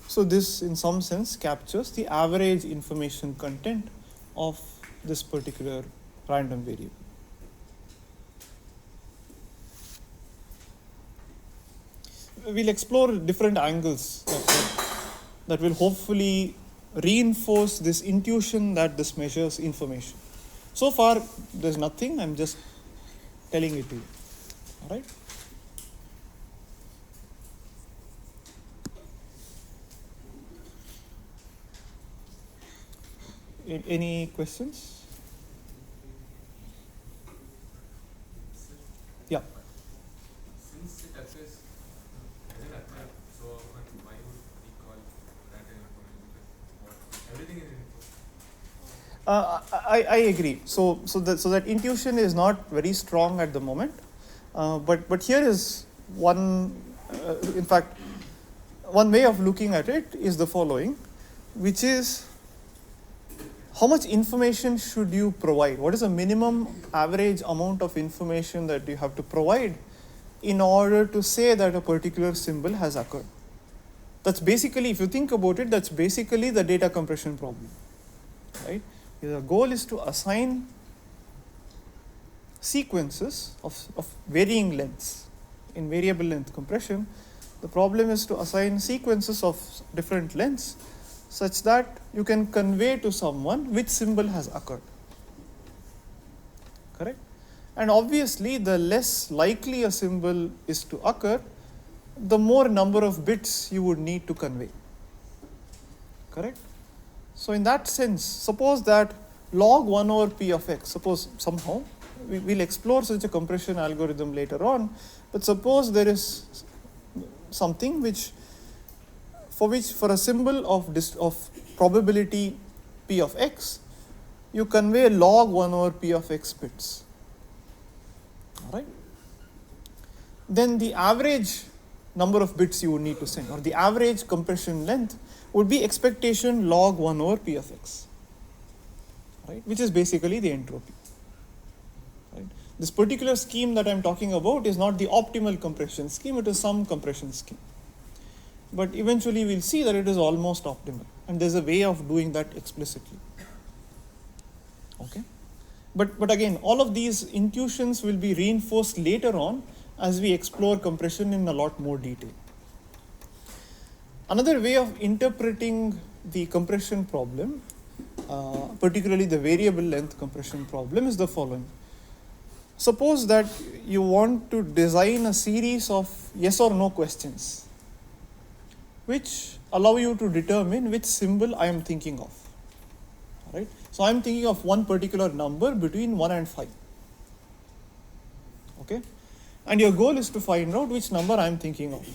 So this, in some sense, captures the average information content of this particular random variable. We'll explore different angles that will hopefully reinforce this intuition that this measures information. So far, there's nothing. I'm just telling it to you. All right? Any questions? Yeah. Since it occurs, doesn't occur so often, why would we call that an information? Everything is info. I agree. So that intuition is not very strong at the moment. But here is one. In fact, one way of looking at it is the following, which is, how much information should you provide? What is the minimum average amount of information that you have to provide in order to say that a particular symbol has occurred? That's basically, if you think about it, that's basically the data compression problem, right? The goal is to assign sequences of varying lengths. In variable length compression, the problem is to assign sequences of different lengths such that you can convey to someone which symbol has occurred. Correct? And obviously, the less likely a symbol is to occur, the more number of bits you would need to convey. Correct? So in that sense, suppose that log 1 over p of x, suppose somehow, we'll explore such a compression algorithm later on, but suppose there is something for a symbol of probability p of x, you convey log 1 over p of x bits. All right? Then the average number of bits you would need to send, or the average compression length, would be expectation log 1 over p of x, right? Which is basically the entropy. Right? This particular scheme that I'm talking about is not the optimal compression scheme, it is some compression scheme. But eventually we'll see that it is almost optimal, and there's a way of doing that explicitly. Okay? But again, all of these intuitions will be reinforced later on as we explore compression in a lot more detail. Another way of interpreting the compression problem, particularly the variable length compression problem, is the following. Suppose that you want to design a series of yes or no questions which allow you to determine which symbol I am thinking of. Right? So I am thinking of one particular number between 1 and 5. Okay? And your goal is to find out which number I am thinking of.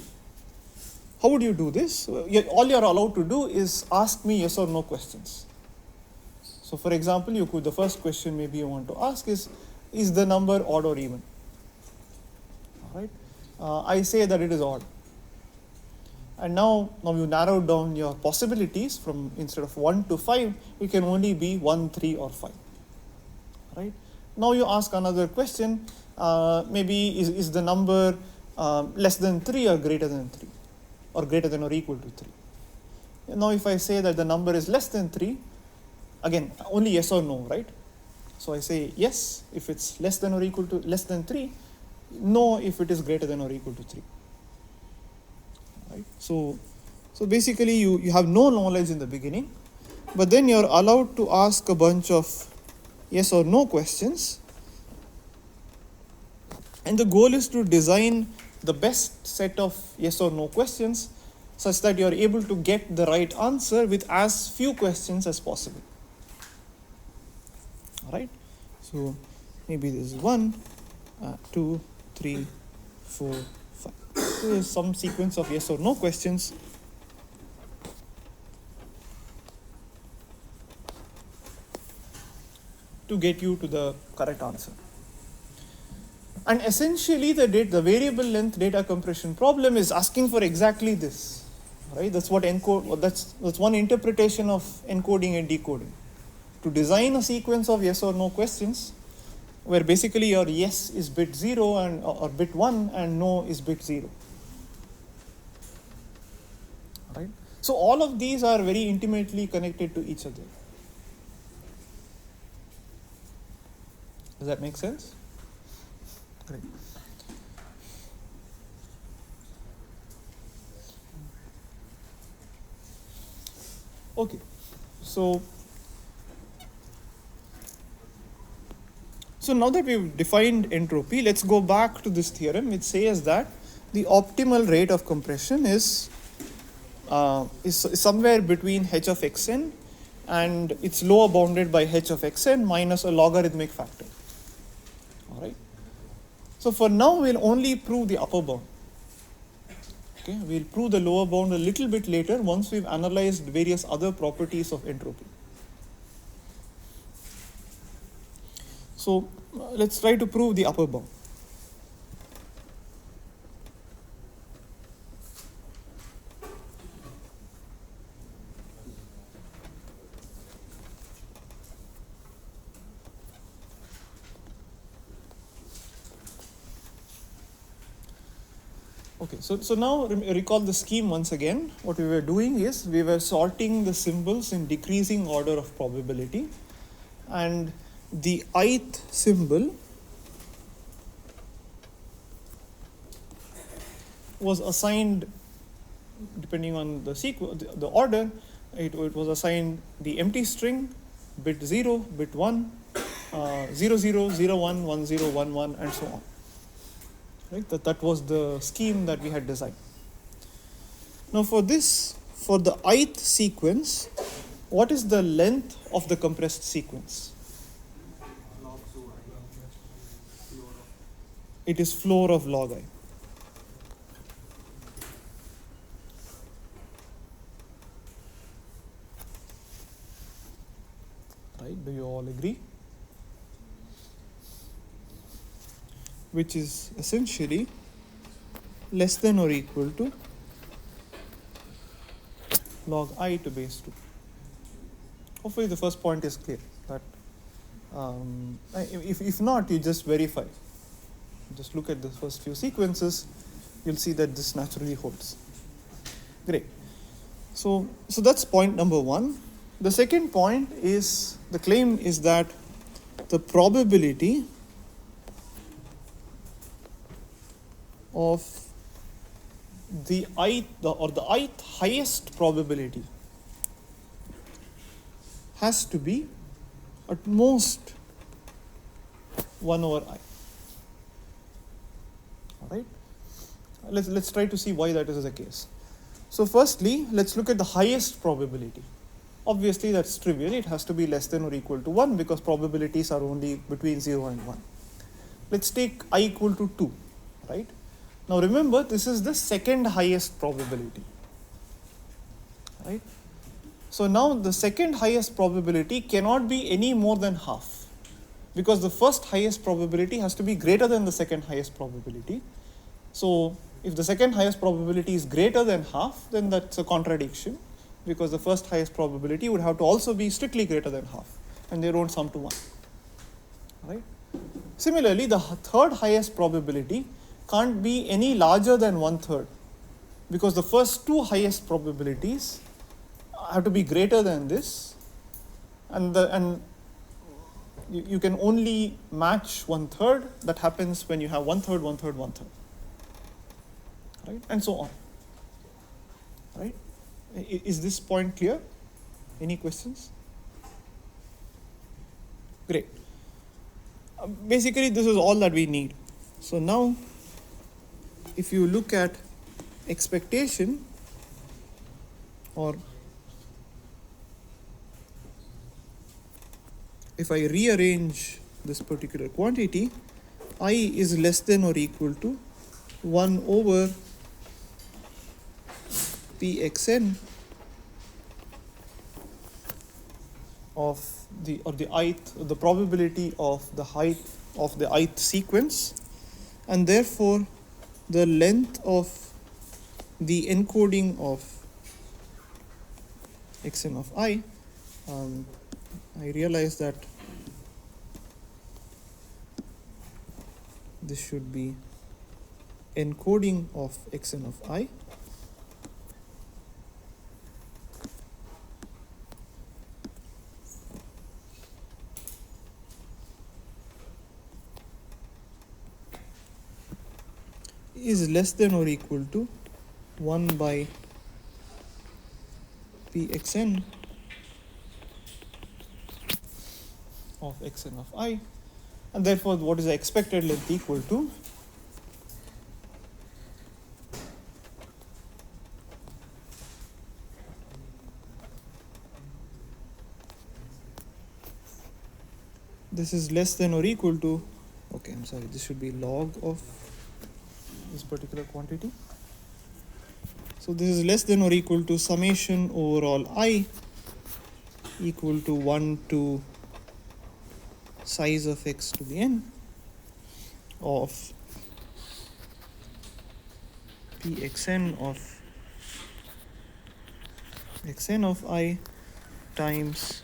How would you do this? All you are allowed to do is ask me yes or no questions. So for example, the first question maybe you want to ask is the number odd or even? All right? I say that it is odd. And now you narrow down your possibilities from instead of 1 to 5, it can only be 1, 3 or 5. Right? Now you ask another question, maybe is the number less than 3 or greater than 3, or greater than or equal to 3. Now if I say that the number is less than 3, again only yes or no, right? So I say yes if it's less than or equal to less than 3, no if it is greater than or equal to 3. Right? So basically you have no knowledge in the beginning, but then you're allowed to ask a bunch of yes or no questions, and the goal is to design the best set of yes or no questions such that you're able to get the right answer with as few questions as possible. Alright, so maybe this is 1, 2, 3, 4, 5. So there's some sequence of yes or no questions. To get you to the correct answer. And essentially the variable length data compression problem is asking for exactly this. Right? That's what that's one interpretation of encoding and decoding. To design a sequence of yes or no questions where basically your yes is bit 0 or bit 1 and no is bit 0. Right? So all of these are very intimately connected to each other. Does that make sense? Great. Okay, so now that we've defined entropy, let's go back to this theorem which says that the optimal rate of compression is somewhere between h of xn and it's lower bounded by h of xn minus a logarithmic factor. All right. So for now we'll only prove the upper bound. Okay, we'll prove the lower bound a little bit later once we've analyzed various other properties of entropy. So let's try to prove the upper bound. Okay, so now recall the scheme once again. What we were doing is we were sorting the symbols in decreasing order of probability, and the ith symbol was assigned, depending on the sequence, the order, it was assigned the empty string, bit 0, bit 1, 0, 0, 0, 1, 1, 0, 1, 1, and so on. Right? That was the scheme that we had designed. Now for the ith sequence, what is the length of the compressed sequence? Log so floor of It is floor of log I. Right? Do you all agree? Which is essentially less than or equal to log I to base 2. Hopefully the first point is clear. That if not, you just verify. Just look at the first few sequences, you'll see that this naturally holds. Great. So that's point number 1. The second point is, the claim is that the probability of the ith highest probability has to be at most 1 over I. All right. Let's try to see why that is the case. So firstly, let's look at the highest probability. Obviously that's trivial. It has to be less than or equal to 1 because probabilities are only between 0 and 1. Let's take I equal to 2, right? Now remember, this is the second highest probability, right? So now the second highest probability cannot be any more than half, because the first highest probability has to be greater than the second highest probability. So If the second highest probability is greater than half, then that's a contradiction, because the first highest probability would have to also be strictly greater than half, and they don't sum to 1. Right? Similarly, the third highest probability can't be any larger than 1/3, because the first two highest probabilities have to be greater than this, and you can only match 1/3. That happens when you have 1/3, 1/3, 1/3, right, and so on. Right? Is this point clear? Any questions? Great. Basically, this is all that we need. So now, if you look at expectation, or if I rearrange this particular quantity, I is less than or equal to 1 over Pxn of the probability of the height of the ith sequence, and therefore the length of the encoding of xn of I. I realize that this should be encoding of xn of I. Is less than or equal to 1 by Pxn of xn of I, and therefore what is the expected length equal to? This is less than or equal to, okay, I'm sorry, this should be log of this particular quantity. So this is less than or equal to summation overall I equal to 1 to size of x to the n of Pxn of xn of I times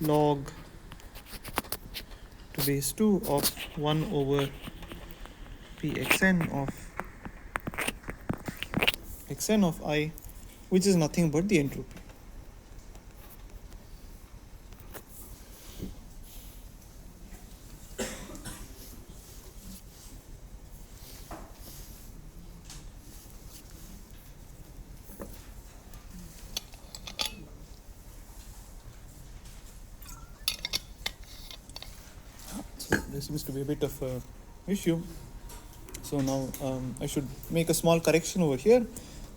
log to base 2 of 1 over Pxn of xn of I, which is nothing but the entropy. So there seems to be a bit of an issue. So now I should make a small correction over here.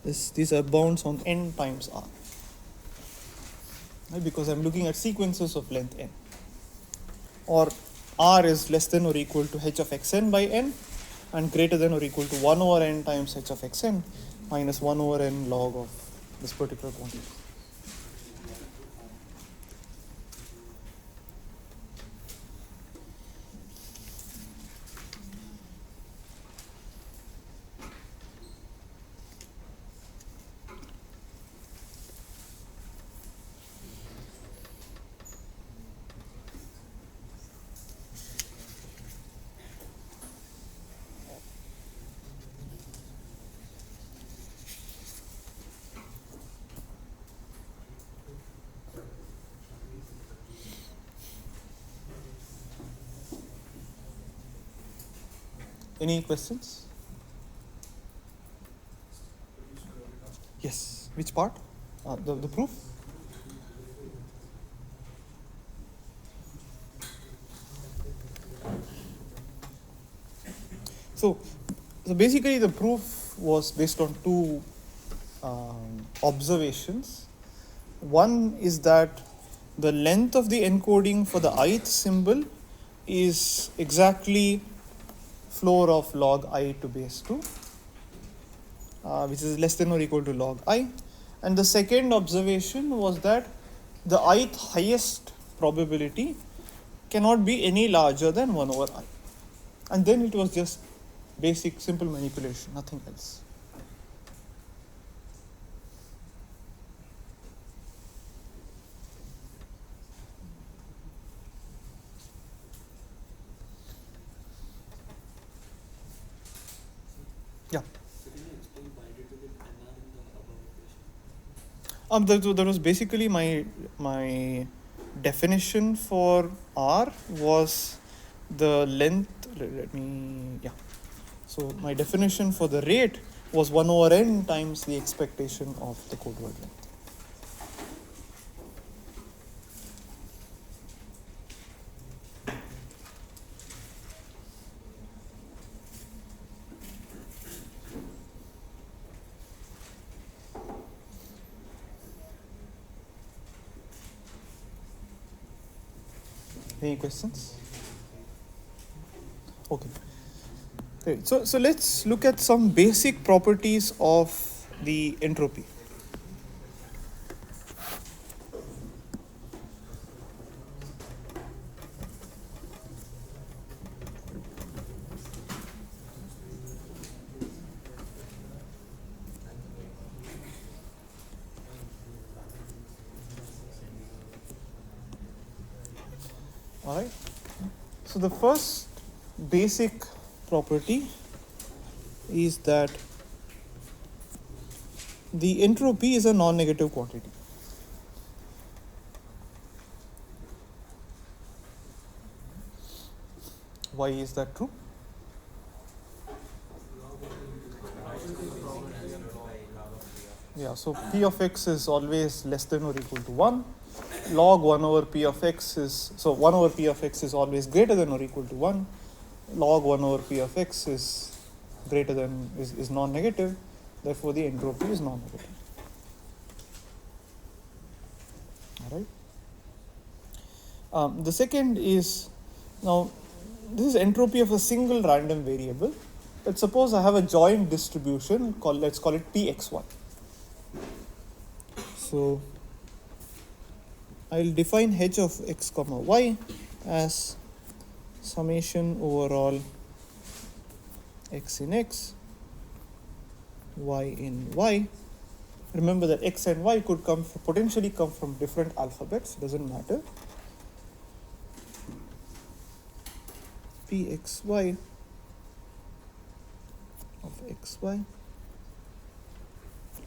These are bounds on n times r, right? Because I'm looking at sequences of length n, or r is less than or equal to h of xn by n, and greater than or equal to 1 over n times h of xn minus 1 over n log of this particular quantity. Any questions? Yes. Which part? The proof? So basically the proof was based on two observations. One is that the length of the encoding for the ith symbol is exactly floor of log I to base 2, which is less than or equal to log I. And the second observation was that the ith highest probability cannot be any larger than 1 over I. And then it was just basic, simple manipulation, nothing else. Yeah. So can you explain why did we get NR in the above equation? That was basically my definition for R was the length. Let me, yeah. So my definition for the rate was 1 over n times the expectation of the code word length. Any questions? Okay. Okay. So let's look at some basic properties of the entropy. All right. So the first basic property is that the entropy is a non-negative quantity. Why is that true? Yeah, so p of x is always less than or equal to 1. Log 1 over p of x is, so 1 over p of x is always greater than or equal to 1. Log 1 over p of x is greater than, is non-negative. Therefore, the entropy is non-negative. All right. The second is, now this is entropy of a single random variable. Let's suppose I have a joint distribution, let's call it pxy. So I'll define h of x comma y as summation over all x in x, y in y. Remember that x and y could potentially come from different alphabets, doesn't matter. Pxy of xy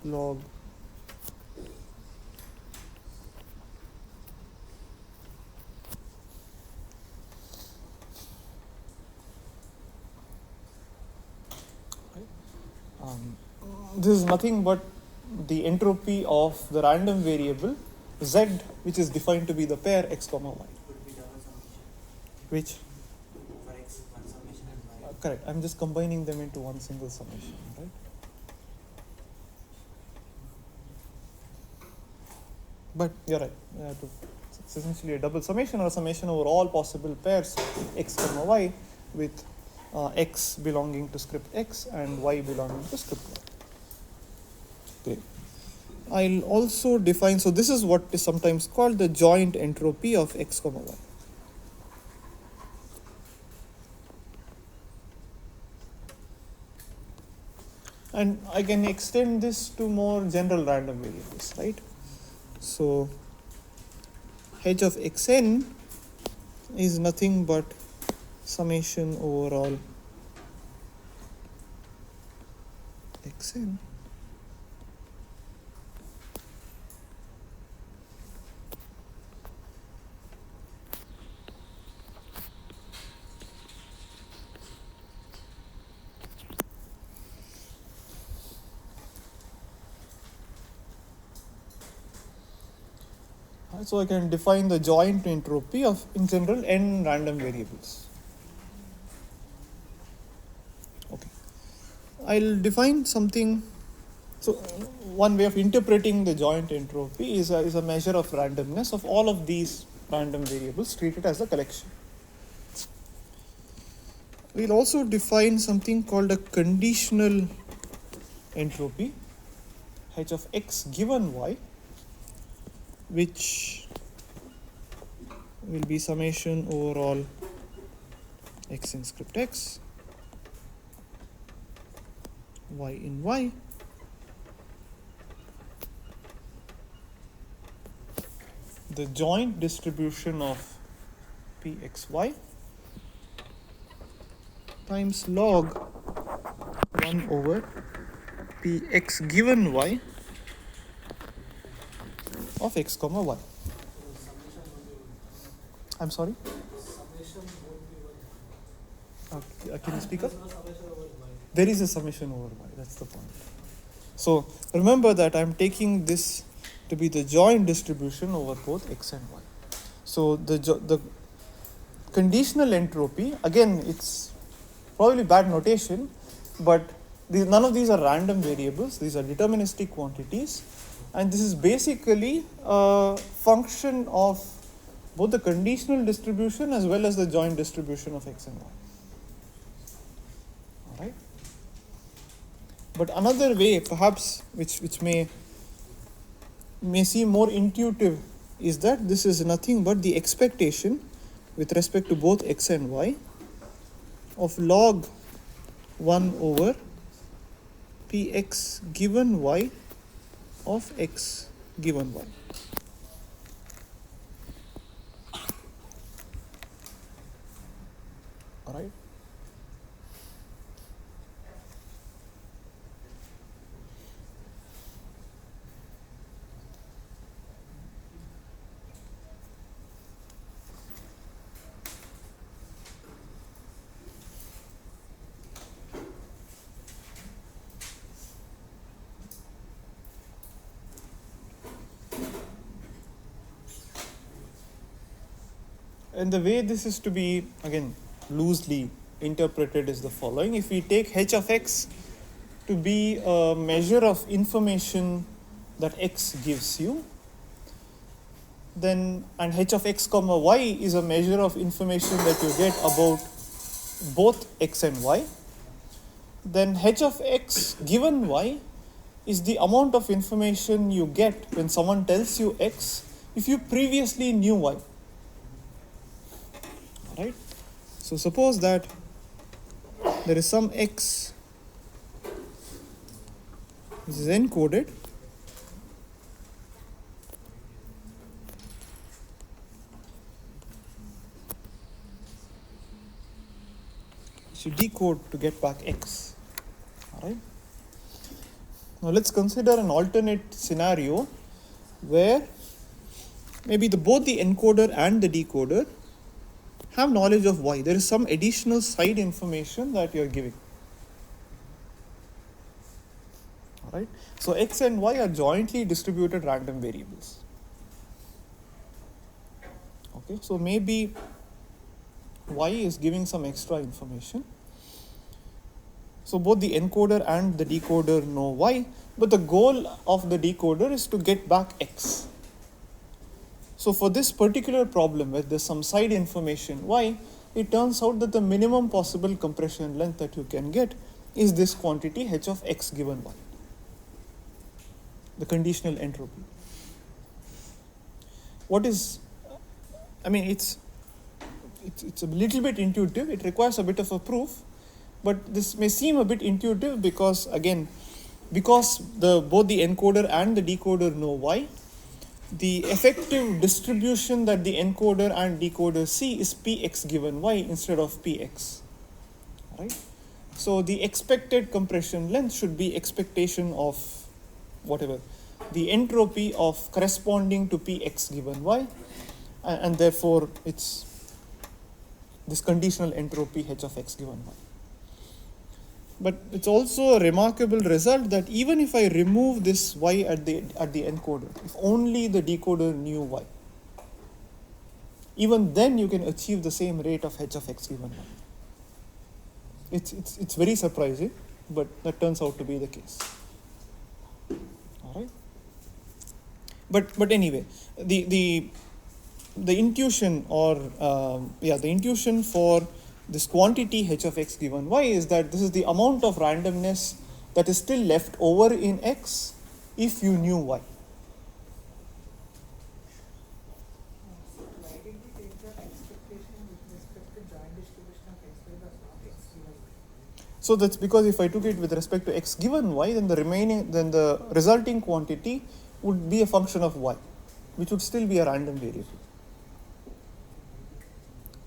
log this is nothing but the entropy of the random variable z, which is defined to be the pair x comma y. Could be double summation. Which? For x, one summation and y. Correct. I'm just combining them into one single summation, right? But you're right. It's essentially a double summation or a summation over all possible pairs x comma y with x belonging to script x and y belonging to script y. Okay. I'll also define, so this is what is sometimes called the joint entropy of x comma y. And I can extend this to more general random variables, right? So h of xn is nothing but summation over all xn so I can define the joint entropy of, in general, n random variables. Okay. I'll define something. So one way of interpreting the joint entropy is a measure of randomness of all of these random variables treated as a collection. We'll also define something called a conditional entropy, h of x given y, which will be summation over all x in script x y in y the joint distribution of pxy times log 1 over px given y of x comma y. Summation won't be one. I'm sorry? Summation won't be one. Can you speak up? There's no summation over y. There is a summation over y, that's the point. So remember that I'm taking this to be the joint distribution over both x and y. So the conditional entropy, again it's probably bad notation, but none of these are random variables, these are deterministic quantities, and this is basically a function of both the conditional distribution as well as the joint distribution of x and y. Alright? But another way perhaps which may seem more intuitive is that this is nothing but the expectation with respect to both x and y of log 1 over px given y of x given y. Alright? And the way this is to be, again, loosely interpreted is the following. If we take h of x to be a measure of information that x gives you, then, and h of x comma y is a measure of information that you get about both x and y, then h of x given y is the amount of information you get when someone tells you x if you previously knew y. Right? So suppose that there is some x which is encoded which you decode to get back x. Alright? Now let's consider an alternate scenario where maybe both the encoder and the decoder have knowledge of y. There is some additional side information that you are giving. Alright? So x and y are jointly distributed random variables. Okay, so maybe y is giving some extra information. So both the encoder and the decoder know y, but the goal of the decoder is to get back x. So for this particular problem where there's some side information y, it turns out that the minimum possible compression length that you can get is this quantity h of x given y, the conditional entropy. What is, I mean, it's a little bit intuitive, it requires a bit of a proof, but this may seem a bit intuitive because both the encoder and the decoder know y, the effective distribution that the encoder and decoder see is px given y instead of px. Right? So the expected compression length should be expectation of whatever, the entropy of corresponding to px given y, and therefore it's this conditional entropy h of x given y. But it's also a remarkable result that even if I remove this y at the encoder, if only the decoder knew y, even then you can achieve the same rate of h of x given y. It's very surprising, but that turns out to be the case. All right. But anyway, the intuition or the intuition for this quantity h of x given y is that this is the amount of randomness that is still left over in x if you knew y. Why did we take the expectation with respect to joint distribution of x by the x given y? So that's because if I took it with respect to x given y, then the resulting quantity would be a function of y, which would still be a random variable.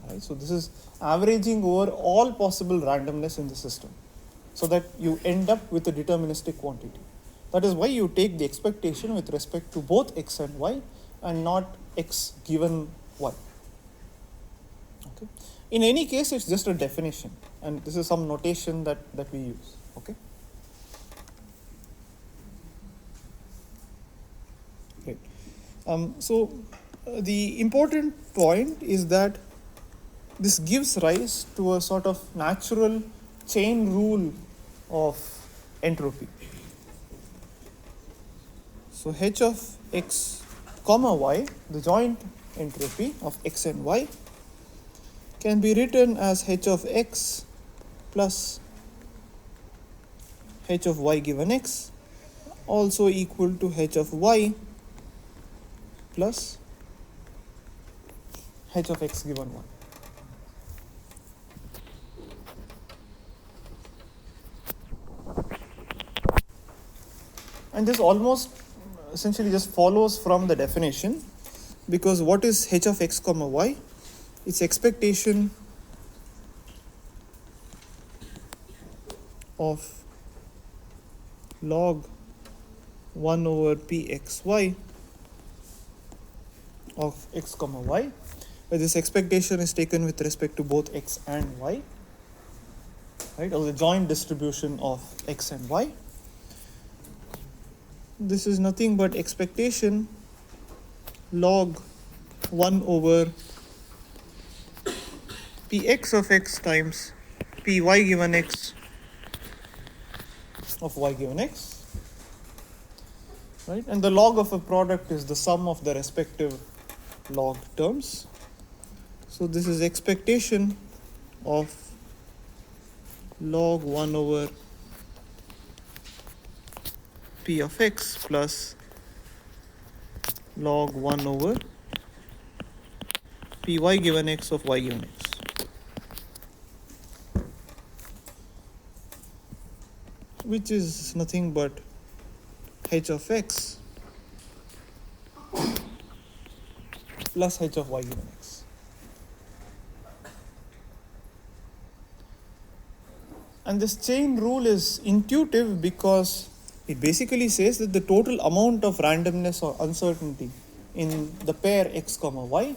Right? So this is averaging over all possible randomness in the system, so that you end up with a deterministic quantity. That is why you take the expectation with respect to both x and y, and not x given y. Okay. In any case, it's just a definition, and this is some notation that we use. Okay. Right. The important point is that this gives rise to a sort of natural chain rule of entropy. So h of x comma y, the joint entropy of x and y, can be written as h of x plus h of y given x, also equal to h of y plus h of x given y. And this almost essentially just follows from the definition, because what is h of x comma y? It's expectation of log 1 over pxy of x comma y, where this expectation is taken with respect to both x and y, right, or the joint distribution of x and y. This is nothing but expectation log 1 over px of x times py given x of y given x, right? And the log of a product is the sum of the respective log terms. So this is expectation of log 1 over p of x plus log 1 over py given x of y given x. Which is nothing but h of x plus h of y given x. And this chain rule is intuitive because it basically says that the total amount of randomness or uncertainty in the pair x comma y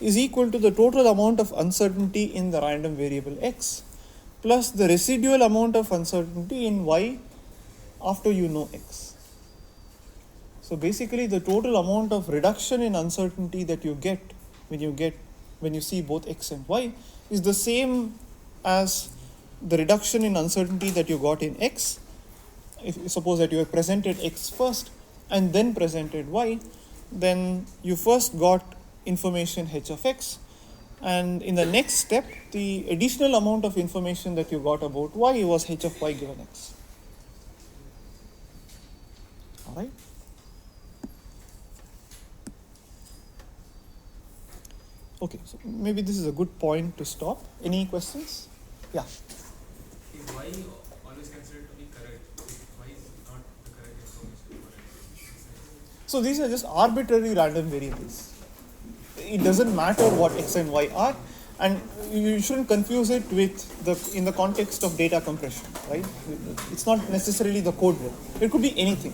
is equal to the total amount of uncertainty in the random variable x plus the residual amount of uncertainty in y after you know x. So basically the total amount of reduction in uncertainty that you get when you see both x and y is the same as the reduction in uncertainty that you got in x. If suppose that you have presented x first and then presented y, then you first got information h of x, and in the next step the additional amount of information that you got about y was h of y given x. All right. Okay, so maybe this is a good point to stop. Any questions? Yeah. Is y always considered to be correct? If y is not the correct information for it? So these are just arbitrary random variables. It doesn't matter what x and y are, and you shouldn't confuse it with in the context of data compression, right? It's not necessarily the code word. It could be anything.